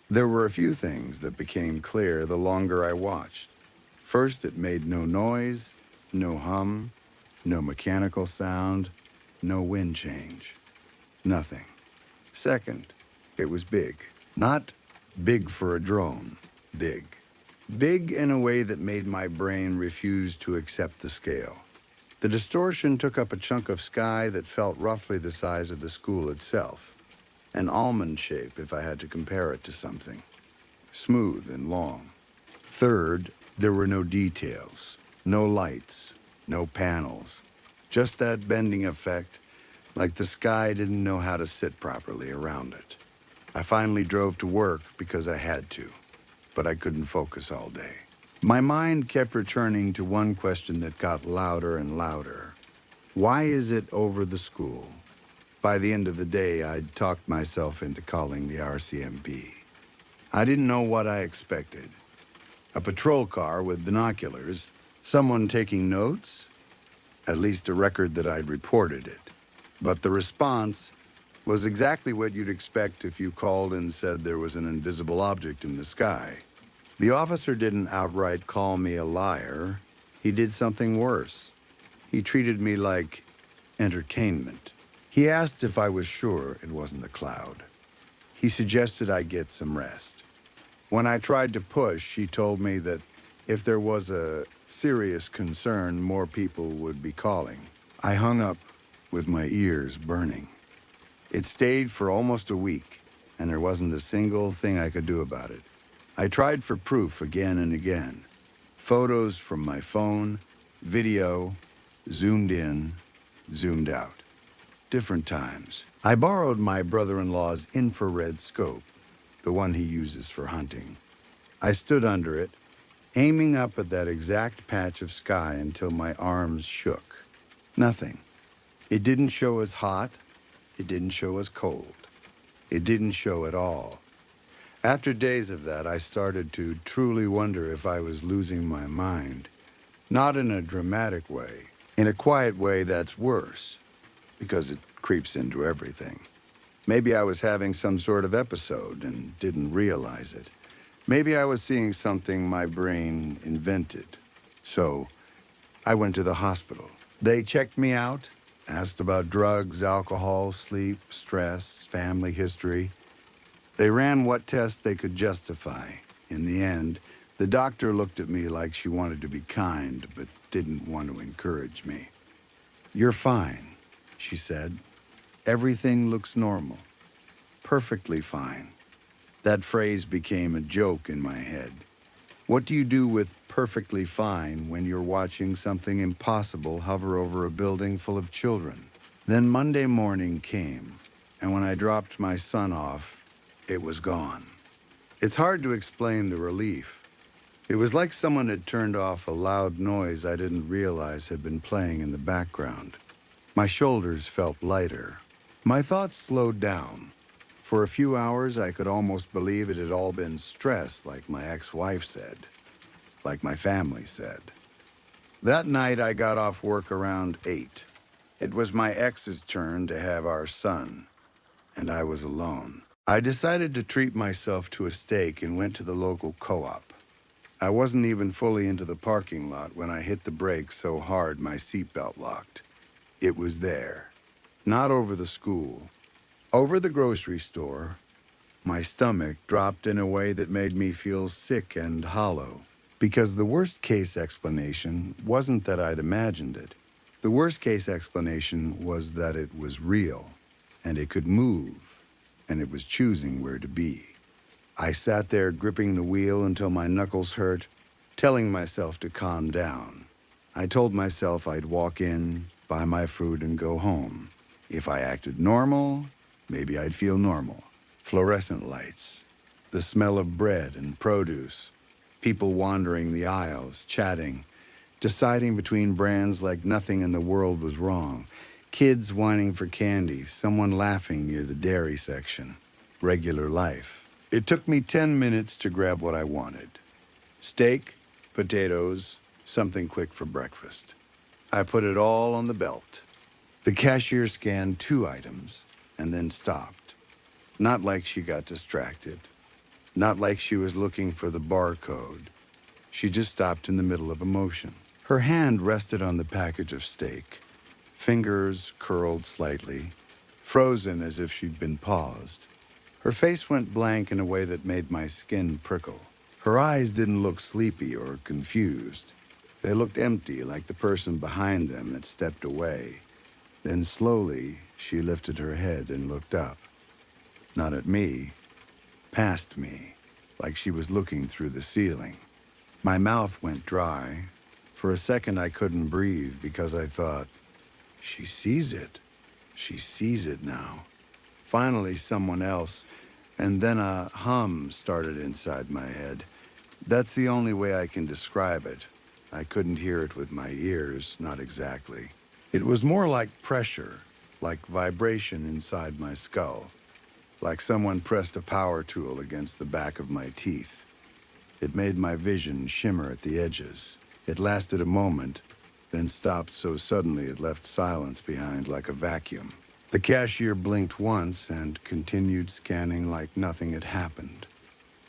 There were a few things that became clear the longer I watched. First, it made no noise, no hum, no mechanical sound, no wind change. Nothing. Second, it was big. Not big for a drone. Big. Big in a way that made my brain refuse to accept the scale. The distortion took up a chunk of sky that felt roughly the size of the school itself. An almond shape if I had to compare it to something. Smooth and long. Third, there were no details, no lights, no panels. Just that bending effect, like the sky didn't know how to sit properly around it. I finally drove to work because I had to, but I couldn't focus all day. My mind kept returning to one question that got louder and louder. Why is it over the school? By the end of the day, I'd talked myself into calling the RCMP. I didn't know what I expected. A patrol car with binoculars, someone taking notes, at least a record that I'd reported it. But the response was exactly what you'd expect if you called and said there was an invisible object in the sky. The officer didn't outright call me a liar. He did something worse. He treated me like entertainment. He asked if I was sure it wasn't a cloud. He suggested I get some rest. When I tried to push, he told me that if there was a serious concern, more people would be calling. I hung up with my ears burning. It stayed for almost a week, and there wasn't a single thing I could do about it. I tried for proof again and again. Photos from my phone, video, zoomed in, zoomed out. Different times. I borrowed my brother-in-law's infrared scope, the one he uses for hunting. I stood under it, aiming up at that exact patch of sky until my arms shook. Nothing. It didn't show as hot. It didn't show as cold. It didn't show at all. After days of that, I started to truly wonder if I was losing my mind. Not in a dramatic way. In a quiet way that's worse, because it creeps into everything. Maybe I was having some sort of episode and didn't realize it. Maybe I was seeing something my brain invented. So I went to the hospital. They checked me out, asked about drugs, alcohol, sleep, stress, family history. They ran what tests they could justify. In the end, the doctor looked at me like she wanted to be kind, but didn't want to encourage me. "You're fine," she said. "Everything looks normal. Perfectly fine." That phrase became a joke in my head. What do you do with perfectly fine when you're watching something impossible hover over a building full of children? Then Monday morning came, and when I dropped my son off, it was gone. It's hard to explain the relief. It was like someone had turned off a loud noise I didn't realize had been playing in the background. My shoulders felt lighter. My thoughts slowed down. For a few hours, I could almost believe it had all been stress, like my ex-wife said, like my family said. That night, I got off work around 8. It was my ex's turn to have our son, and I was alone. I decided to treat myself to a steak and went to the local co-op. I wasn't even fully into the parking lot when I hit the brakes so hard my seatbelt locked. It was there. Not over the school. Over the grocery store. My stomach dropped in a way that made me feel sick and hollow. Because the worst-case explanation wasn't that I'd imagined it. The worst-case explanation was that it was real, and it could move, and it was choosing where to be. I sat there gripping the wheel until my knuckles hurt, telling myself to calm down. I told myself I'd walk in, buy my food, and go home. If I acted normal, maybe I'd feel normal. Fluorescent lights, the smell of bread and produce, people wandering the aisles, chatting, deciding between brands like nothing in the world was wrong, kids whining for candy, someone laughing near the dairy section. Regular life. It took me 10 minutes to grab what I wanted. Steak, potatoes, something quick for breakfast. I put it all on the belt. The cashier scanned 2 items and then stopped. Not like she got distracted. Not like she was looking for the barcode. She just stopped in the middle of a motion. Her hand rested on the package of steak, fingers curled slightly, frozen as if she'd been paused. Her face went blank in a way that made my skin prickle. Her eyes didn't look sleepy or confused. They looked empty, like the person behind them had stepped away. Then slowly, she lifted her head and looked up. Not at me, past me, like she was looking through the ceiling. My mouth went dry. For a second, I couldn't breathe because I thought, she sees it. She sees it now. Finally, someone else, and then a hum started inside my head. That's the only way I can describe it. I couldn't hear it with my ears, not exactly. It was more like pressure, like vibration inside my skull, like someone pressed a power tool against the back of my teeth. It made my vision shimmer at the edges. It lasted a moment, then stopped so suddenly it left silence behind like a vacuum. The cashier blinked once and continued scanning like nothing had happened.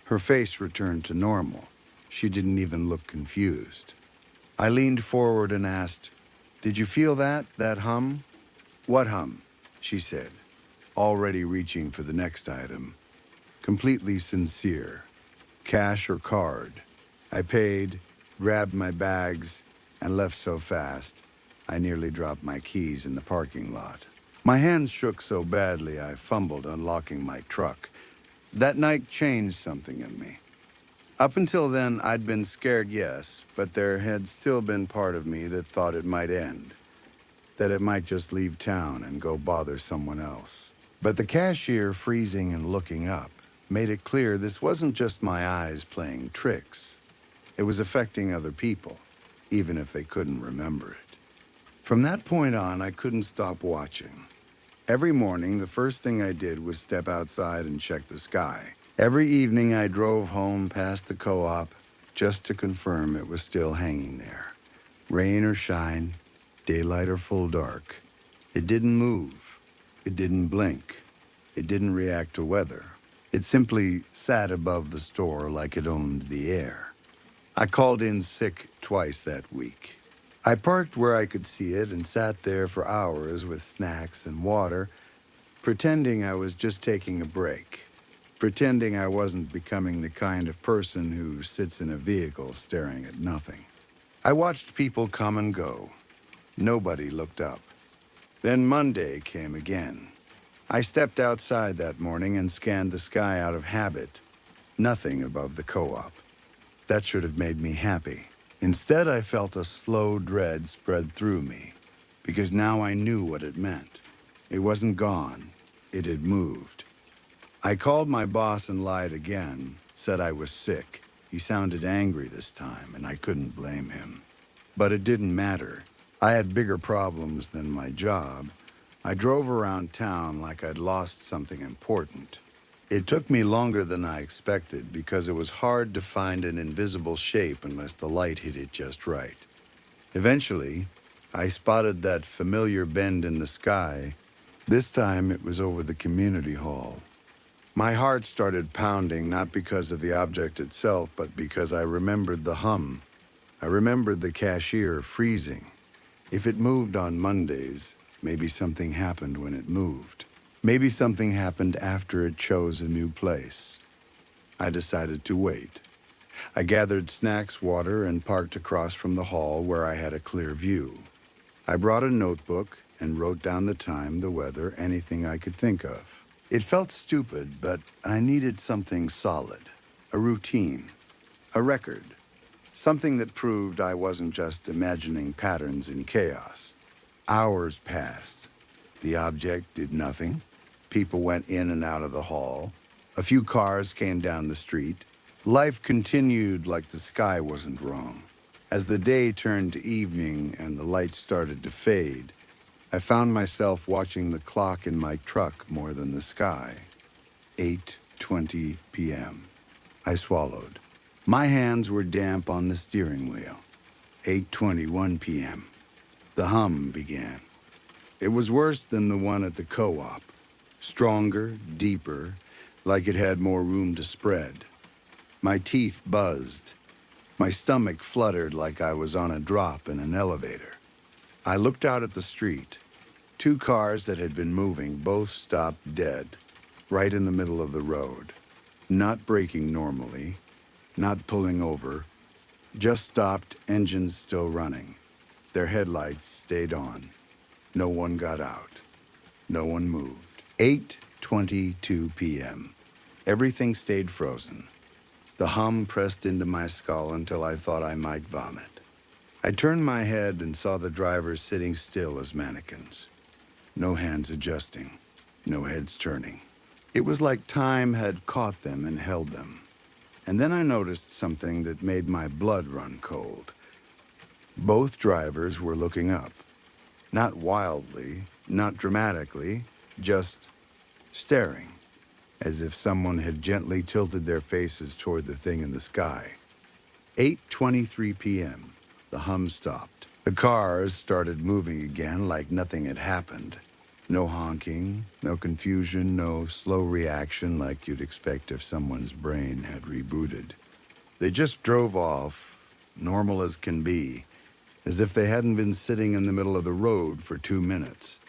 Her face returned to normal. She didn't even look confused. I leaned forward and asked, "Did you feel that hum?" "What hum?" she said, already reaching for the next item. Completely sincere. Cash or card? I paid, grabbed my bags, and left so fast, I nearly dropped my keys in the parking lot. My hands shook so badly I fumbled unlocking my truck. That night changed something in me. Up until then, I'd been scared, yes, but there had still been part of me that thought it might end, that it might just leave town and go bother someone else. But the cashier freezing and looking up made it clear this wasn't just my eyes playing tricks. It was affecting other people, even if they couldn't remember it. From that point on, I couldn't stop watching. Every morning, the first thing I did was step outside and check the sky. Every evening, I drove home past the co-op just to confirm it was still hanging there. Rain or shine, daylight or full dark. It didn't move. It didn't blink. It didn't react to weather. It simply sat above the store like it owned the air. I called in sick twice that week. I parked where I could see it and sat there for hours with snacks and water, pretending I was just taking a break, pretending I wasn't becoming the kind of person who sits in a vehicle staring at nothing. I watched people come and go. Nobody looked up. Then Monday came again. I stepped outside that morning and scanned the sky out of habit. Nothing above the co-op. That should have made me happy. Instead, I felt a slow dread spread through me, because now I knew what it meant. It wasn't gone. It had moved. I called my boss and lied again, said I was sick. He sounded angry this time, and I couldn't blame him. But it didn't matter. I had bigger problems than my job. I drove around town like I'd lost something important. It took me longer than I expected because it was hard to find an invisible shape unless the light hit it just right. Eventually, I spotted that familiar bend in the sky. This time it was over the community hall. My heart started pounding, not because of the object itself, but because I remembered the hum. I remembered the cashier freezing. If it moved on Mondays, maybe something happened when it moved. Maybe something happened after it chose a new place. I decided to wait. I gathered snacks, water, and parked across from the hall where I had a clear view. I brought a notebook and wrote down the time, the weather, anything I could think of. It felt stupid, but I needed something solid, a routine, a record, something that proved I wasn't just imagining patterns in chaos. Hours passed. The object did nothing. People went in and out of the hall. A few cars came down the street. Life continued like the sky wasn't wrong. As the day turned to evening and the lights started to fade, I found myself watching the clock in my truck more than the sky. 8:20 p.m. I swallowed. My hands were damp on the steering wheel. 8:21 p.m. The hum began. It was worse than the one at the co-op. Stronger, deeper, like it had more room to spread. My teeth buzzed. My stomach fluttered like I was on a drop in an elevator. I looked out at the street. Two cars that had been moving both stopped dead, right in the middle of the road. Not braking normally, not pulling over, just stopped, engines still running. Their headlights stayed on. No one got out. No one moved. 8:22 p.m. Everything stayed frozen. The hum pressed into my skull until I thought I might vomit. I turned my head and saw the drivers sitting still as mannequins. No hands adjusting, no heads turning. It was like time had caught them and held them. And then I noticed something that made my blood run cold. Both drivers were looking up. Not wildly, not dramatically, just staring, as if someone had gently tilted their faces toward the thing in the sky. 8:23 p.m. The hum stopped. The cars started moving again like nothing had happened. No honking, no confusion, no slow reaction like you'd expect if someone's brain had rebooted. They just drove off, normal as can be, as if they hadn't been sitting in the middle of the road for 2 minutes.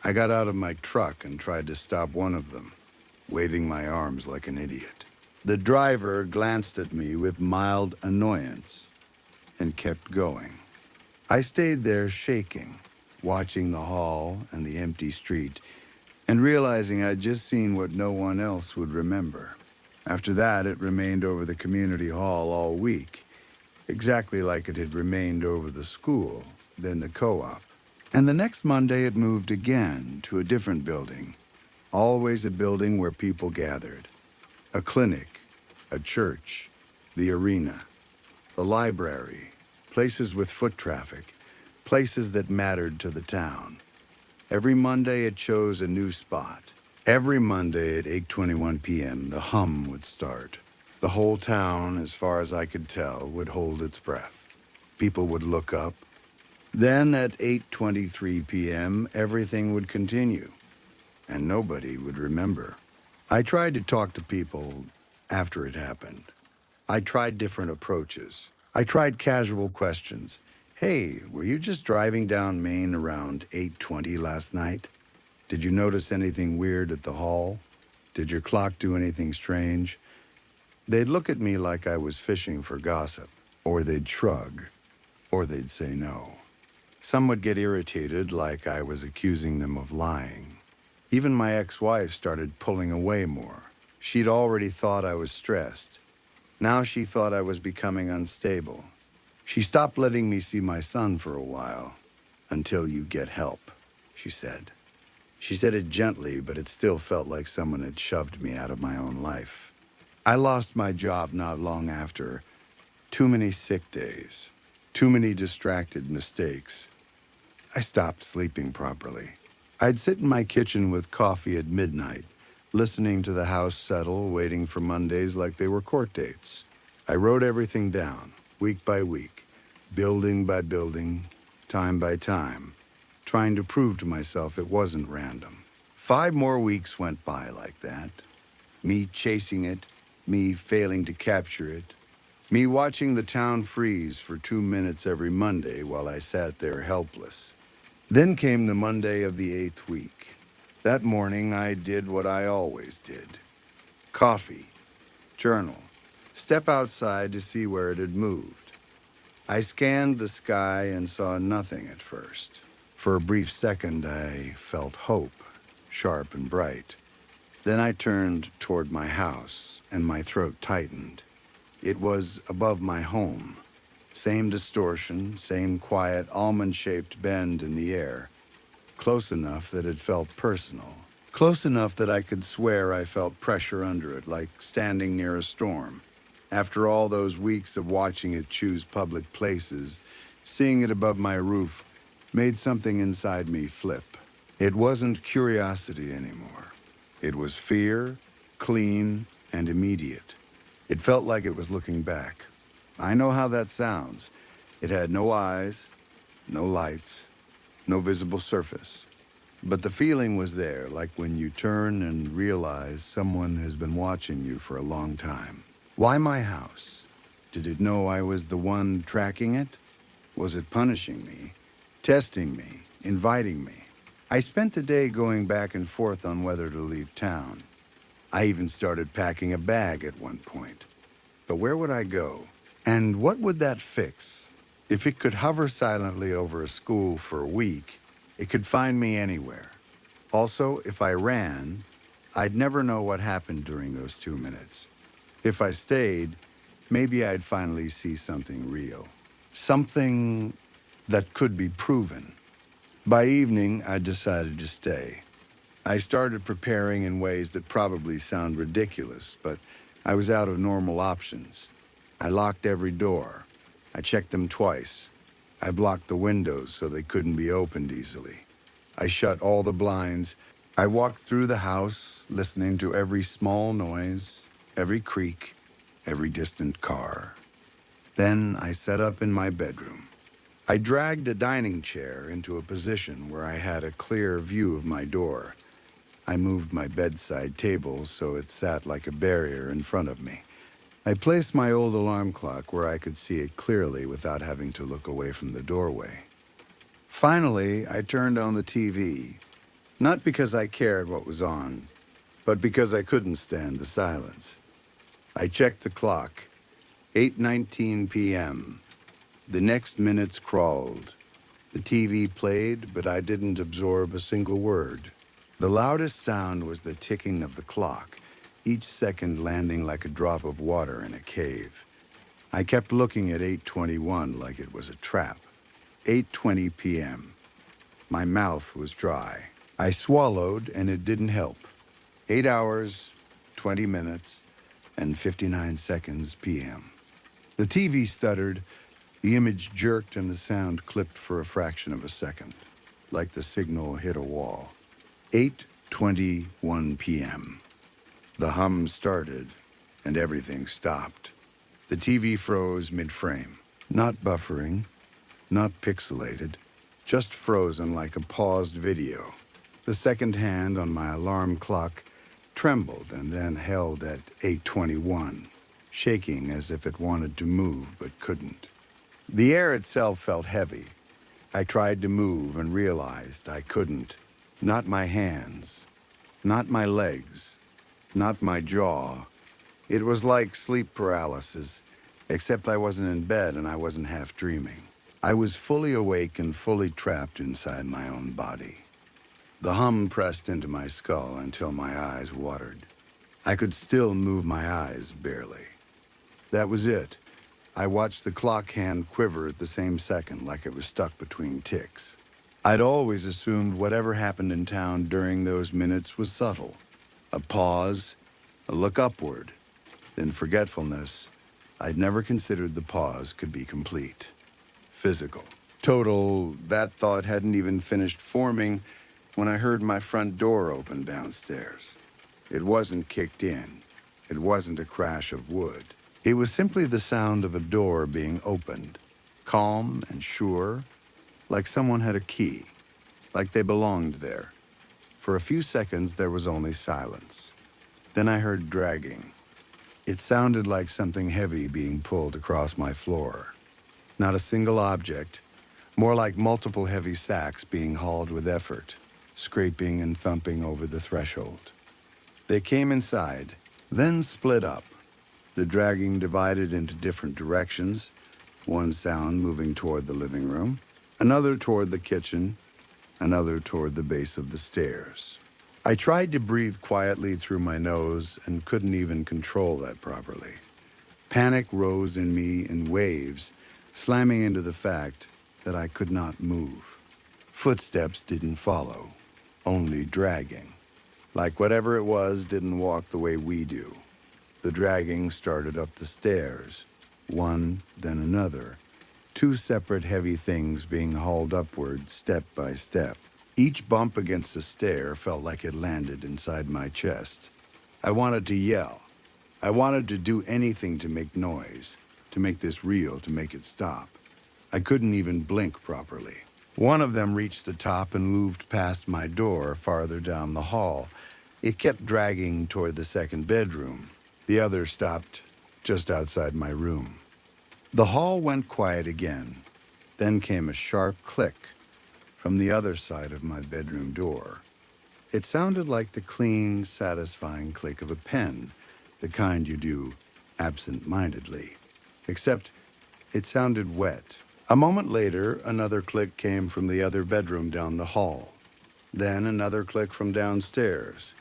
I got out of my truck and tried to stop one of them, waving my arms like an idiot. The driver glanced at me with mild annoyance and kept going. I stayed there shaking, watching the hall and the empty street, and realizing I'd just seen what no one else would remember. After that, it remained over the community hall all week, exactly like it had remained over the school, then the co-op. And the next Monday it moved again to a different building, always a building where people gathered. A clinic, a church, the arena, the library, places with foot traffic, places that mattered to the town. Every Monday it chose a new spot. Every Monday at 8:21 p.m. the hum would start. The whole town, as far as I could tell, would hold its breath. People would look up. Then at 8:23 p.m. everything would continue, and nobody would remember. I tried to talk to people after it happened. I tried different approaches. I tried casual questions. Hey, were you just driving down Main around 8:20 last night? Did you notice anything weird at the hall? Did your clock do anything strange? They'd look at me like I was fishing for gossip, or they'd shrug, or they'd say no. Some would get irritated like I was accusing them of lying. Even my ex-wife started pulling away more. She'd already thought I was stressed. Now she thought I was becoming unstable. She stopped letting me see my son for a while. Until you get help, she said. She said it gently, but it still felt like someone had shoved me out of my own life. I lost my job not long after. Too many sick days. Too many distracted mistakes. I stopped sleeping properly. I'd sit in my kitchen with coffee at midnight, listening to the house settle, waiting for Mondays like they were court dates. I wrote everything down, week by week, building by building, time by time, trying to prove to myself it wasn't random. 5 more weeks went by like that. Me chasing it, me failing to capture it, me watching the town freeze for 2 minutes every Monday while I sat there helpless. Then came the Monday of the 8th week. That morning I did what I always did. Coffee, journal, step outside to see where it had moved. I scanned the sky and saw nothing at first. For a brief second I felt hope, sharp and bright. Then I turned toward my house and my throat tightened. It was above my home. Same distortion, same quiet, almond-shaped bend in the air. Close enough that it felt personal. Close enough that I could swear I felt pressure under it, like standing near a storm. After all those weeks of watching it choose public places, seeing it above my roof made something inside me flip. It wasn't curiosity anymore. It was fear, clean, and immediate. It felt like it was looking back. I know how that sounds. It had no eyes, no lights, no visible surface. But the feeling was there, like when you turn and realize someone has been watching you for a long time. Why my house? Did it know I was the one tracking it? Was it punishing me, testing me, inviting me? I spent the day going back and forth on whether to leave town. I even started packing a bag at one point. But where would I go? And what would that fix? If it could hover silently over a school for a week, it could find me anywhere. Also, if I ran, I'd never know what happened during those 2 minutes. If I stayed, maybe I'd finally see something real. Something that could be proven. By evening, I decided to stay. I started preparing in ways that probably sound ridiculous, but I was out of normal options. I locked every door. I checked them twice. I blocked the windows so they couldn't be opened easily. I shut all the blinds. I walked through the house, listening to every small noise, every creak, every distant car. Then I sat up in my bedroom. I dragged a dining chair into a position where I had a clear view of my door. I moved my bedside table so it sat like a barrier in front of me. I placed my old alarm clock where I could see it clearly without having to look away from the doorway. Finally, I turned on the TV, not because I cared what was on, but because I couldn't stand the silence. I checked the clock, 8:19 p.m. The next minutes crawled. The TV played, but I didn't absorb a single word. The loudest sound was the ticking of the clock, each second landing like a drop of water in a cave. I kept looking at 8:21 like it was a trap. 8:20 p.m. My mouth was dry. I swallowed, and it didn't help. 8 hours, 20 minutes, and 59 seconds p.m. The TV stuttered, the image jerked, and the sound clipped for a fraction of a second, like the signal hit a wall. 8:21 p.m. The hum started, and everything stopped. The TV froze mid-frame, not buffering, not pixelated, just frozen like a paused video. The second hand on my alarm clock trembled and then held at 8:21, shaking as if it wanted to move but couldn't. The air itself felt heavy. I tried to move and realized I couldn't. Not my hands, not my legs, not my jaw. It was like sleep paralysis, except I wasn't in bed and I wasn't half dreaming. I was fully awake and fully trapped inside my own body. The hum pressed into my skull until my eyes watered. I could still move my eyes barely. That was it. I watched the clock hand quiver at the same second like it was stuck between ticks. I'd always assumed whatever happened in town during those minutes was subtle. A pause, a look upward, then forgetfulness. I'd never considered the pause could be complete. Physical. Total, that thought hadn't even finished forming when I heard my front door open downstairs. It wasn't kicked in. It wasn't a crash of wood. It was simply the sound of a door being opened, calm and sure, like someone had a key, like they belonged there. For a few seconds, there was only silence. Then I heard dragging. It sounded like something heavy being pulled across my floor. Not a single object, more like multiple heavy sacks being hauled with effort, scraping and thumping over the threshold. They came inside, then split up. The dragging divided into different directions, one sound moving toward the living room, another toward the kitchen, another toward the base of the stairs. I tried to breathe quietly through my nose and couldn't even control that properly. Panic rose in me in waves, slamming into the fact that I could not move. Footsteps didn't follow, only dragging. Like whatever it was didn't walk the way we do. The dragging started up the stairs, one, then another, two separate heavy things being hauled upward step by step. Each bump against the stair felt like it landed inside my chest. I wanted to yell. I wanted to do anything to make noise, to make this real, to make it stop. I couldn't even blink properly. One of them reached the top and moved past my door farther down the hall. It kept dragging toward the second bedroom. The other stopped just outside my room. The hall went quiet again. Then came a sharp click from the other side of my bedroom door. It sounded like the clean, satisfying click of a pen, the kind you do absent-mindedly. Except it sounded wet. A moment later, another click came from the other bedroom down the hall. Then another click from downstairs.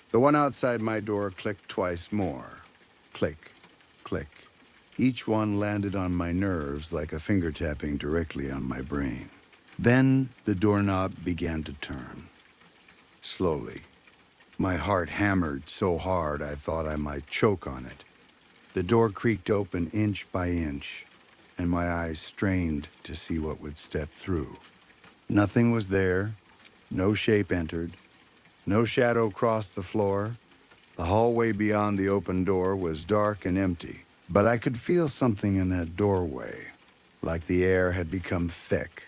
The one outside my door clicked twice more. Click, click. Each one landed on my nerves like a finger tapping directly on my brain. Then the doorknob began to turn. Slowly. My heart hammered so hard I thought I might choke on it. The door creaked open inch by inch, and my eyes strained to see what would step through. Nothing was there. No shape entered. No shadow crossed the floor. The hallway beyond the open door was dark and empty, but I could feel something in that doorway, like the air had become thick,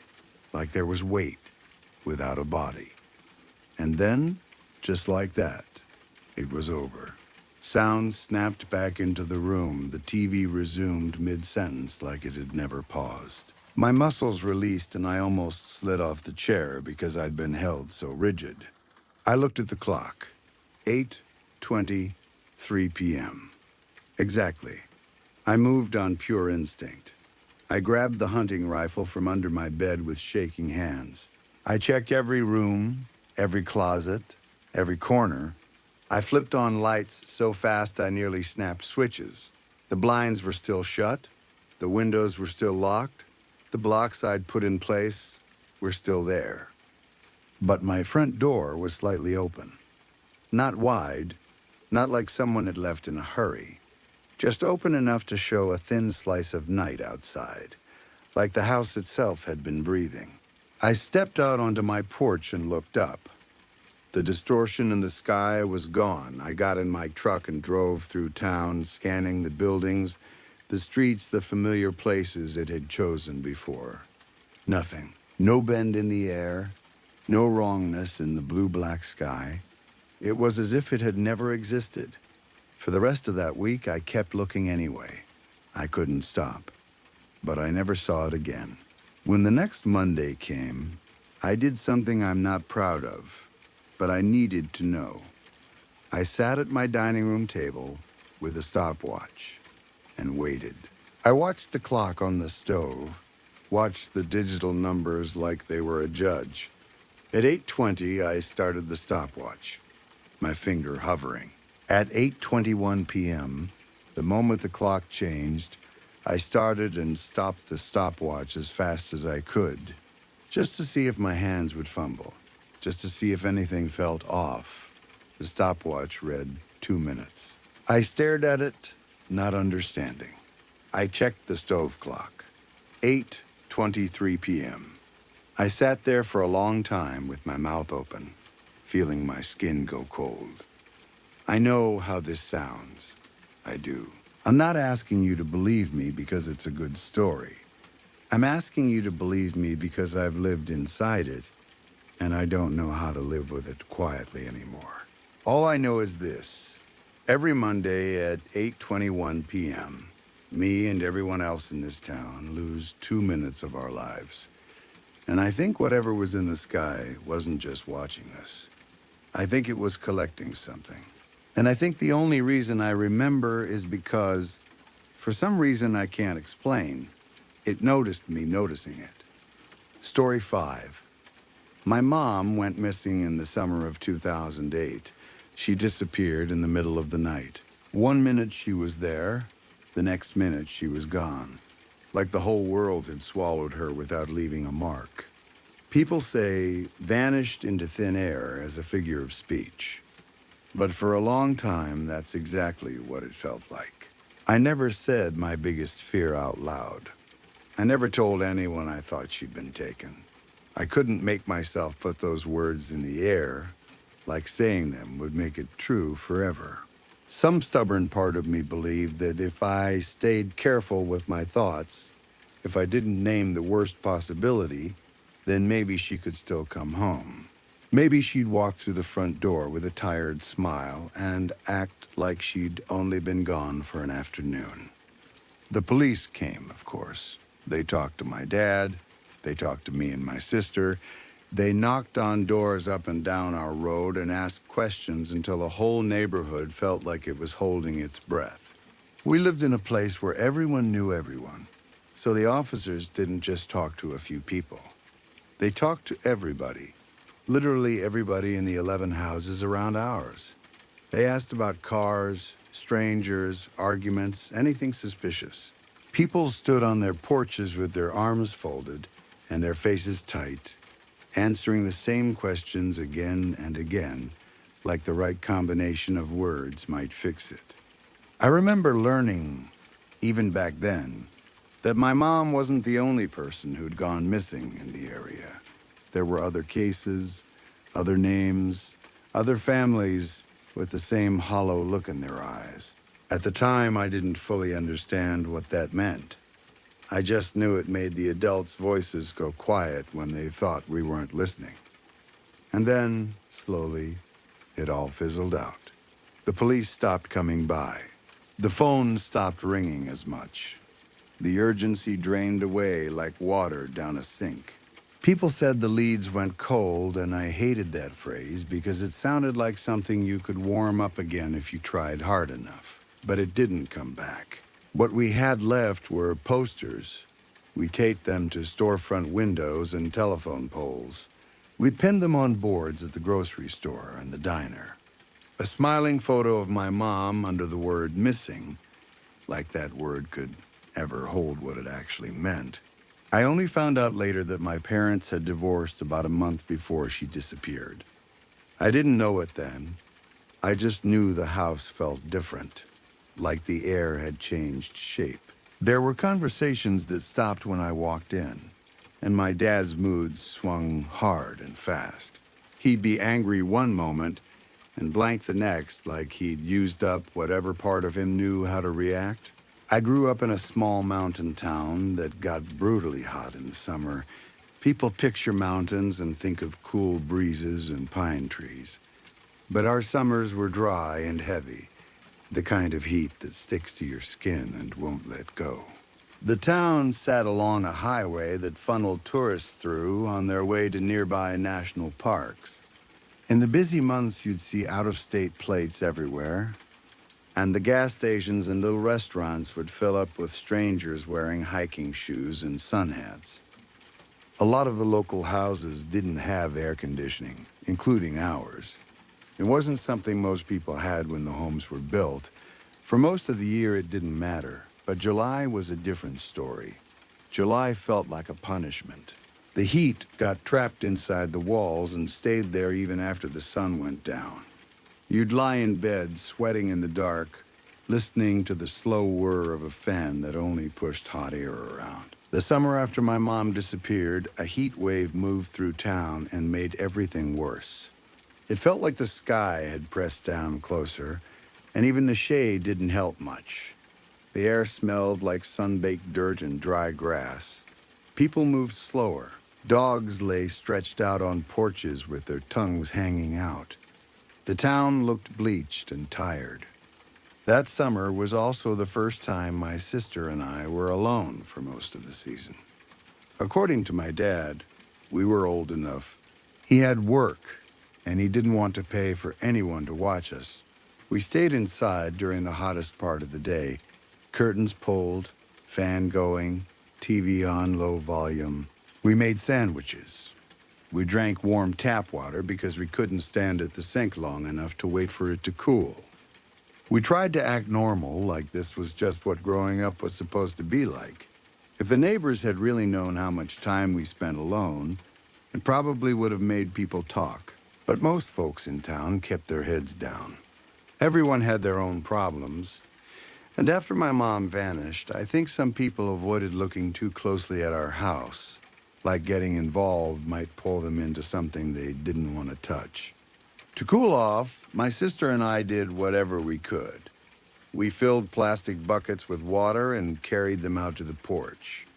like there was weight without a body. And then, just like that, it was over. Sound snapped back into the room. The TV resumed mid-sentence like it had never paused. My muscles released and I almost slid off the chair because I'd been held so rigid. I looked at the clock. 8:23 p.m. Exactly. I moved on pure instinct. I grabbed the hunting rifle from under my bed with shaking hands. I checked every room, every closet, every corner. I flipped on lights so fast I nearly snapped switches. The blinds were still shut. The windows were still locked. The blocks I'd put in place were still there. But my front door was slightly open. Not wide, not like someone had left in a hurry. Just open enough to show a thin slice of night outside, like the house itself had been breathing. I stepped out onto my porch and looked up. The distortion in the sky was gone. I got in my truck and drove through town, scanning the buildings, the streets, the familiar places it had chosen before. Nothing. No bend in the air, no wrongness in the blue-black sky. It was as if it had never existed. For the rest of that week, I kept looking anyway. I couldn't stop. But I never saw it again. When the next Monday came, I did something I'm not proud of, but I needed to know. I sat at my dining room table with a stopwatch and waited. I watched the clock on the stove, watched the digital numbers like they were a judge. At 8:20, I started the stopwatch, my finger hovering. At 8:21 p.m., the moment the clock changed, I started and stopped the stopwatch as fast as I could, just to see if my hands would fumble, just to see if anything felt off. The stopwatch read 2 minutes. I stared at it, not understanding. I checked the stove clock. 8:23 p.m. I sat there for a long time with my mouth open, feeling my skin go cold. I know how this sounds. I do. I'm not asking you to believe me because it's a good story. I'm asking you to believe me because I've lived inside it, and I don't know how to live with it quietly anymore. All I know is this. Every Monday at 8:21 p.m., me and everyone else in this town lose 2 minutes of our lives. And I think whatever was in the sky wasn't just watching us. I think it was collecting something. And I think the only reason I remember is because, for some reason I can't explain, it noticed me noticing it. Story 5. My mom went missing in the summer of 2008. She disappeared in the middle of the night. 1 minute she was there, the next minute she was gone. Like the whole world had swallowed her without leaving a mark. People say vanished into thin air as a figure of speech. But for a long time, that's exactly what it felt like. I never said my biggest fear out loud. I never told anyone I thought she'd been taken. I couldn't make myself put those words in the air, like saying them would make it true forever. Some stubborn part of me believed that if I stayed careful with my thoughts, if I didn't name the worst possibility, then maybe she could still come home. Maybe she'd walk through the front door with a tired smile and act like she'd only been gone for an afternoon. The police came, of course. They talked to my dad. They talked to me and my sister. They knocked on doors up and down our road and asked questions until the whole neighborhood felt like it was holding its breath. We lived in a place where everyone knew everyone, so the officers didn't just talk to a few people. They talked to everybody, literally everybody in the 11 houses around ours. They asked about cars, strangers, arguments, anything suspicious. People stood on their porches with their arms folded and their faces tight, answering the same questions again and again, like the right combination of words might fix it. I remember learning, even back then, that my mom wasn't the only person who'd gone missing in the area. There were other cases, other names, other families with the same hollow look in their eyes. At the time, I didn't fully understand what that meant. I just knew it made the adults' voices go quiet when they thought we weren't listening. And then, slowly, it all fizzled out. The police stopped coming by. The phone stopped ringing as much. The urgency drained away like water down a sink. People said the leads went cold, and I hated that phrase because it sounded like something you could warm up again if you tried hard enough. But it didn't come back. What we had left were posters. We taped them to storefront windows and telephone poles. We pinned them on boards at the grocery store and the diner. A smiling photo of my mom under the word missing, like that word could ever hold what it actually meant. I only found out later that my parents had divorced about a month before she disappeared. I didn't know it then. I just knew the house felt different, like the air had changed shape. There were conversations that stopped when I walked in, and my dad's moods swung hard and fast. He'd be angry one moment and blank the next, like he'd used up whatever part of him knew how to react. I grew up in a small mountain town that got brutally hot in the summer. People picture mountains and think of cool breezes and pine trees. But our summers were dry and heavy, the kind of heat that sticks to your skin and won't let go. The town sat along a highway that funneled tourists through on their way to nearby national parks. In the busy months, you'd see out-of-state plates everywhere, and the gas stations and little restaurants would fill up with strangers wearing hiking shoes and sun hats. A lot of the local houses didn't have air conditioning, including ours. It wasn't something most people had when the homes were built. For most of the year, it didn't matter, but July was a different story. July felt like a punishment. The heat got trapped inside the walls and stayed there even after the sun went down. You'd lie in bed, sweating in the dark, listening to the slow whir of a fan that only pushed hot air around. The summer after my mom disappeared, a heat wave moved through town and made everything worse. It felt like the sky had pressed down closer, and even the shade didn't help much. The air smelled like sun-baked dirt and dry grass. People moved slower. Dogs lay stretched out on porches with their tongues hanging out. The town looked bleached and tired. That summer was also the first time my sister and I were alone for most of the season. According to my dad, we were old enough. He had work, and he didn't want to pay for anyone to watch us. We stayed inside during the hottest part of the day, curtains pulled, fan going, TV on low volume. We made sandwiches. We drank warm tap water because we couldn't stand at the sink long enough to wait for it to cool. We tried to act normal, like this was just what growing up was supposed to be like. If the neighbors had really known how much time we spent alone, it probably would have made people talk. But most folks in town kept their heads down. Everyone had their own problems. And after my mom vanished, I think some people avoided looking too closely at our house. Like getting involved might pull them into something they didn't want to touch. To cool off, my sister and I did whatever we could. We filled plastic buckets with water and carried them out to the porch,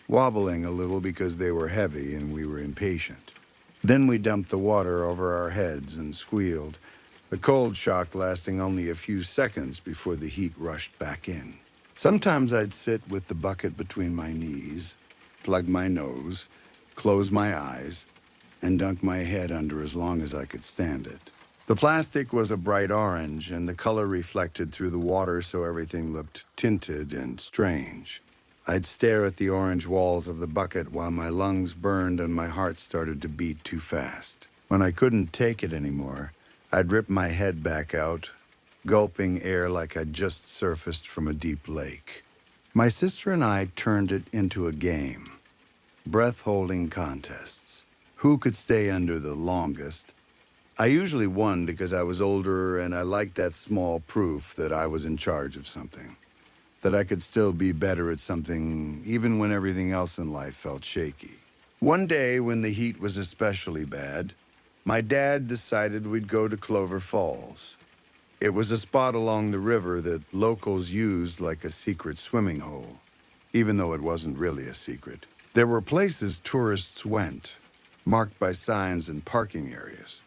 wobbling a little because they were heavy and we were impatient. Then we dumped the water over our heads and squealed, the cold shock lasting only a few seconds before the heat rushed back in. Sometimes I'd sit with the bucket between my knees, plug my nose, close my eyes, and dunk my head under as long as I could stand it. The plastic was a bright orange, and the color reflected through the water so everything looked tinted and strange. I'd stare at the orange walls of the bucket while my lungs burned and my heart started to beat too fast. When I couldn't take it anymore, I'd rip my head back out, gulping air like I'd just surfaced from a deep lake. My sister and I turned it into a game, breath-holding contests. Who could stay under the longest? I usually won because I was older and I liked that small proof that I was in charge of something, that I could still be better at something even when everything else in life felt shaky. One day when the heat was especially bad, my dad decided we'd go to Clover Falls. It was a spot along the river that locals used like a secret swimming hole, even though it wasn't really a secret. There were places tourists went, marked by signs and parking areas.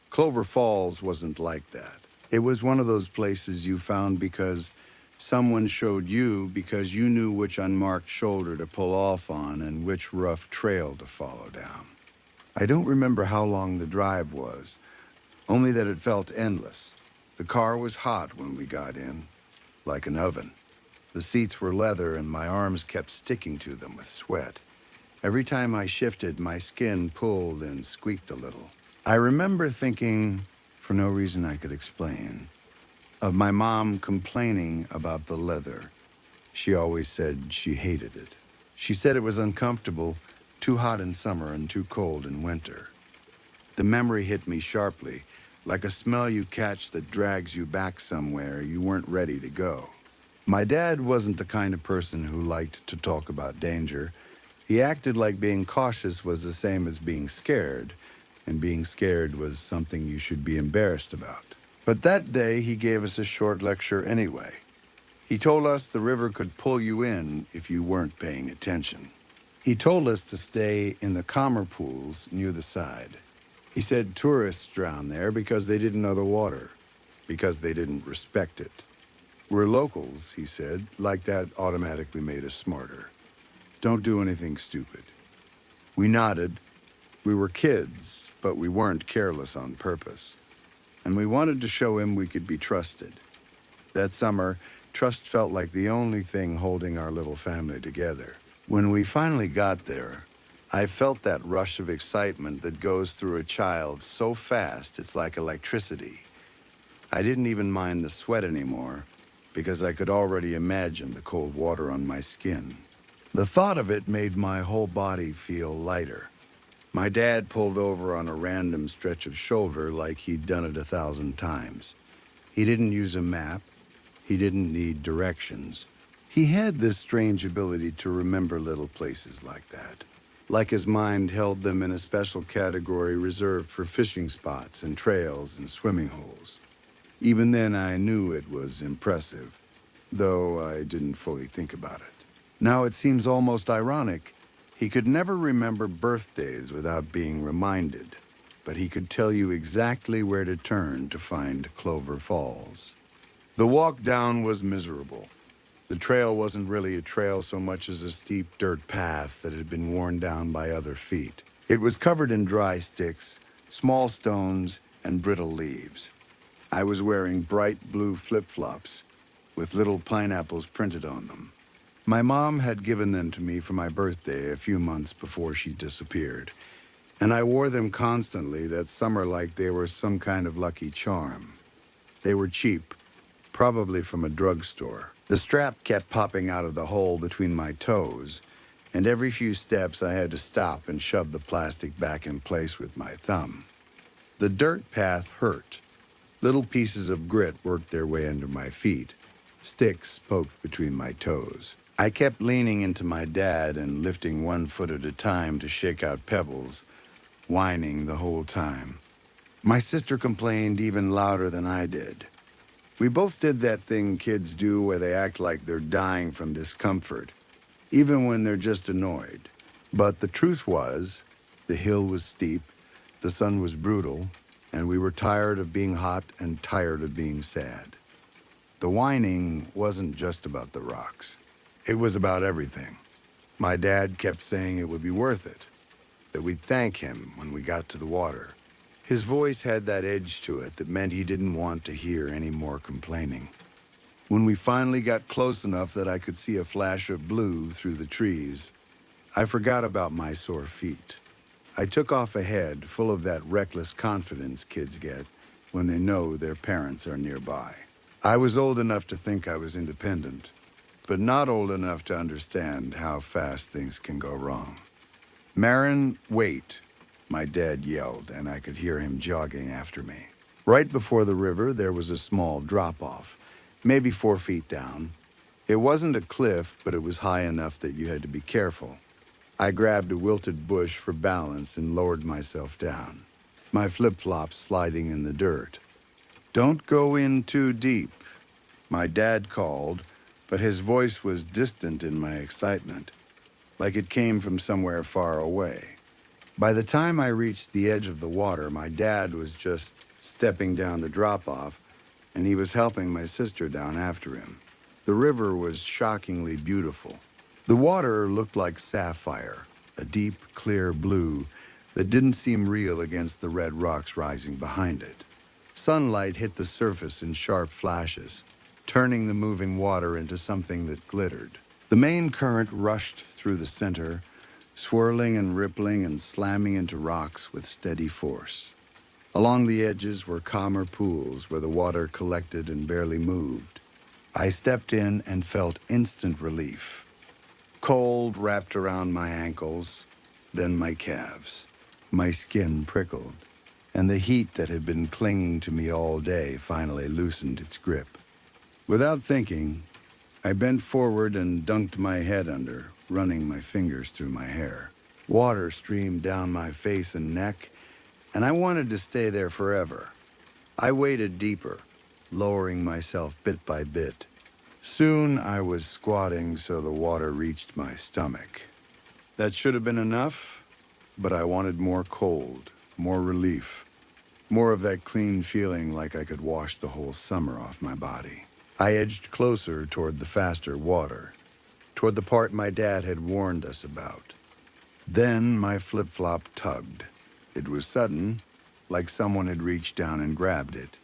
Clover Falls wasn't like that. It was one of those places you found because someone showed you because you knew which unmarked shoulder to pull off on and which rough trail to follow down. I don't remember how long the drive was, only that it felt endless. The car was hot when we got in, like an oven. The seats were leather and my arms kept sticking to them with sweat. Every time I shifted, my skin pulled and squeaked a little. I remember thinking, for no reason I could explain, of my mom complaining about the leather. She always said she hated it. She said it was uncomfortable, too hot in summer and too cold in winter. The memory hit me sharply, like a smell you catch that drags you back somewhere you weren't ready to go. My dad wasn't the kind of person who liked to talk about danger. He acted like being cautious was the same as being scared, and being scared was something you should be embarrassed about. But that day, he gave us a short lecture anyway. He told us the river could pull you in if you weren't paying attention. He told us to stay in the calmer pools near the side. He said tourists drowned there because they didn't know the water, because they didn't respect it. We're locals, he said, like that automatically made us smarter. Don't do anything stupid. We nodded. We were kids, but we weren't careless on purpose. And we wanted to show him we could be trusted. That summer, trust felt like the only thing holding our little family together. When we finally got there, I felt that rush of excitement that goes through a child so fast it's like electricity. I didn't even mind the sweat anymore because I could already imagine the cold water on my skin. The thought of it made my whole body feel lighter. My dad pulled over on a random stretch of shoulder like he'd done it 1,000 times. He didn't use a map. He didn't need directions. He had this strange ability to remember little places like that, like his mind held them in a special category reserved for fishing spots and trails and swimming holes. Even then, I knew it was impressive, though I didn't fully think about it. Now it seems almost ironic. He could never remember birthdays without being reminded, but he could tell you exactly where to turn to find Clover Falls. The walk down was miserable. The trail wasn't really a trail so much as a steep dirt path that had been worn down by other feet. It was covered in dry sticks, small stones, and brittle leaves. I was wearing bright blue flip-flops with little pineapples printed on them. My mom had given them to me for my birthday a few months before she disappeared, and I wore them constantly that summer like they were some kind of lucky charm. They were cheap, probably from a drugstore. The strap kept popping out of the hole between my toes, and every few steps I had to stop and shove the plastic back in place with my thumb. The dirt path hurt. Little pieces of grit worked their way under my feet. Sticks poked between my toes. I kept leaning into my dad and lifting one foot at a time to shake out pebbles, whining the whole time. My sister complained even louder than I did. We both did that thing kids do where they act like they're dying from discomfort, even when they're just annoyed. But the truth was, the hill was steep, The sun was brutal, and we were tired of being hot and tired of being sad. The whining wasn't just about the rocks. It was about everything. My dad kept saying it would be worth it, that we'd thank him when we got to the water. His voice had that edge to it that meant he didn't want to hear any more complaining. When we finally got close enough that I could see a flash of blue through the trees, I forgot about my sore feet. I took off ahead, full of that reckless confidence kids get when they know their parents are nearby. I was old enough to think I was independent, but not old enough to understand how fast things can go wrong. "Marin, wait," my dad yelled, and I could hear him jogging after me. Right before the river, there was a small drop-off, maybe 4 feet down. It wasn't a cliff, but it was high enough that you had to be careful. I grabbed a wilted bush for balance and lowered myself down, my flip-flops sliding in the dirt. "Don't go in too deep," my dad called, but his voice was distant in my excitement, like it came from somewhere far away. By the time I reached the edge of the water, my dad was just stepping down the drop-off, and he was helping my sister down after him. The river was shockingly beautiful. The water looked like sapphire, a deep, clear blue that didn't seem real against the red rocks rising behind it. Sunlight hit the surface in sharp flashes, turning the moving water into something that glittered. The main current rushed through the center, swirling and rippling and slamming into rocks with steady force. Along the edges were calmer pools where the water collected and barely moved. I stepped in and felt instant relief. Cold wrapped around my ankles, then my calves. My skin prickled, and the heat that had been clinging to me all day finally loosened its grip. Without thinking, I bent forward and dunked my head under, running my fingers through my hair. Water streamed down my face and neck, and I wanted to stay there forever. I waded deeper, lowering myself bit by bit. Soon I was squatting so the water reached my stomach. That should have been enough, but I wanted more cold, more relief, more of that clean feeling like I could wash the whole summer off my body. I edged closer toward the faster water, toward the part my dad had warned us about. Then my flip-flop tugged. It was sudden, like someone had reached down and grabbed it.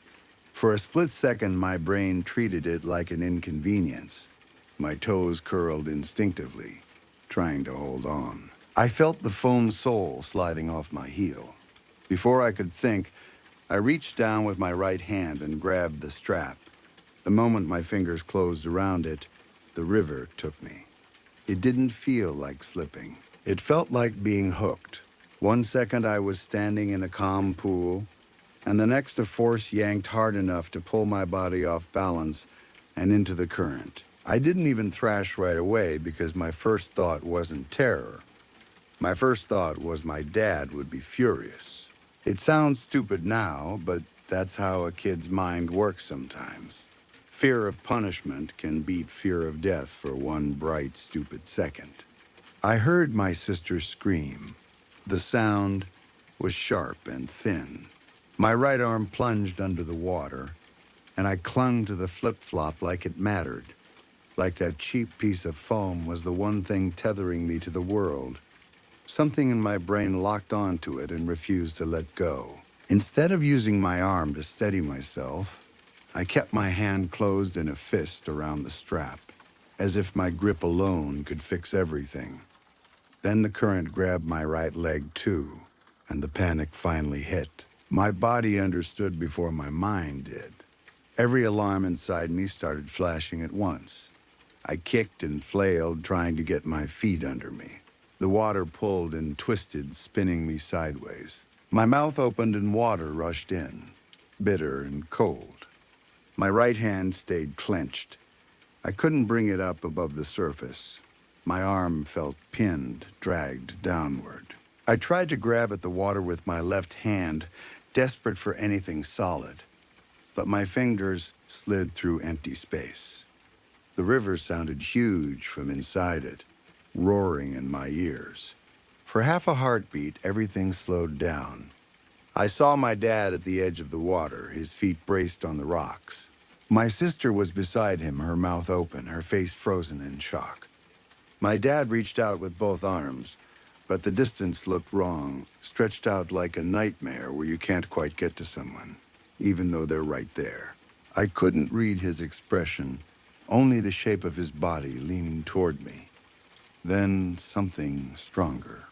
For a split second, my brain treated it like an inconvenience. My toes curled instinctively, trying to hold on. I felt the foam sole sliding off my heel. Before I could think, I reached down with my right hand and grabbed the strap. The moment my fingers closed around it, the river took me. It didn't feel like slipping. It felt like being hooked. One second I was standing in a calm pool, and the next a force yanked hard enough to pull my body off balance and into the current. I didn't even thrash right away because my first thought wasn't terror. My first thought was my dad would be furious. It sounds stupid now, but that's how a kid's mind works sometimes. Fear of punishment can beat fear of death for one bright, stupid second. I heard my sister scream. The sound was sharp and thin. My right arm plunged under the water, and I clung to the flip-flop like it mattered, like that cheap piece of foam was the one thing tethering me to the world. Something in my brain locked onto it and refused to let go. Instead of using my arm to steady myself, I kept my hand closed in a fist around the strap, as if my grip alone could fix everything. Then the current grabbed my right leg too, and the panic finally hit. My body understood before my mind did. Every alarm inside me started flashing at once. I kicked and flailed, trying to get my feet under me. The water pulled and twisted, spinning me sideways. My mouth opened and water rushed in, bitter and cold. My right hand stayed clenched. I couldn't bring it up above the surface. My arm felt pinned, dragged downward. I tried to grab at the water with my left hand, desperate for anything solid, but my fingers slid through empty space. The river sounded huge from inside it, roaring in my ears. For half a heartbeat, everything slowed down. I saw my dad at the edge of the water, his feet braced on the rocks. My sister was beside him, her mouth open, her face frozen in shock. My dad reached out with both arms, but the distance looked wrong, stretched out like a nightmare where you can't quite get to someone, even though they're right there. I couldn't read his expression, only the shape of his body leaning toward me. Then something stronger,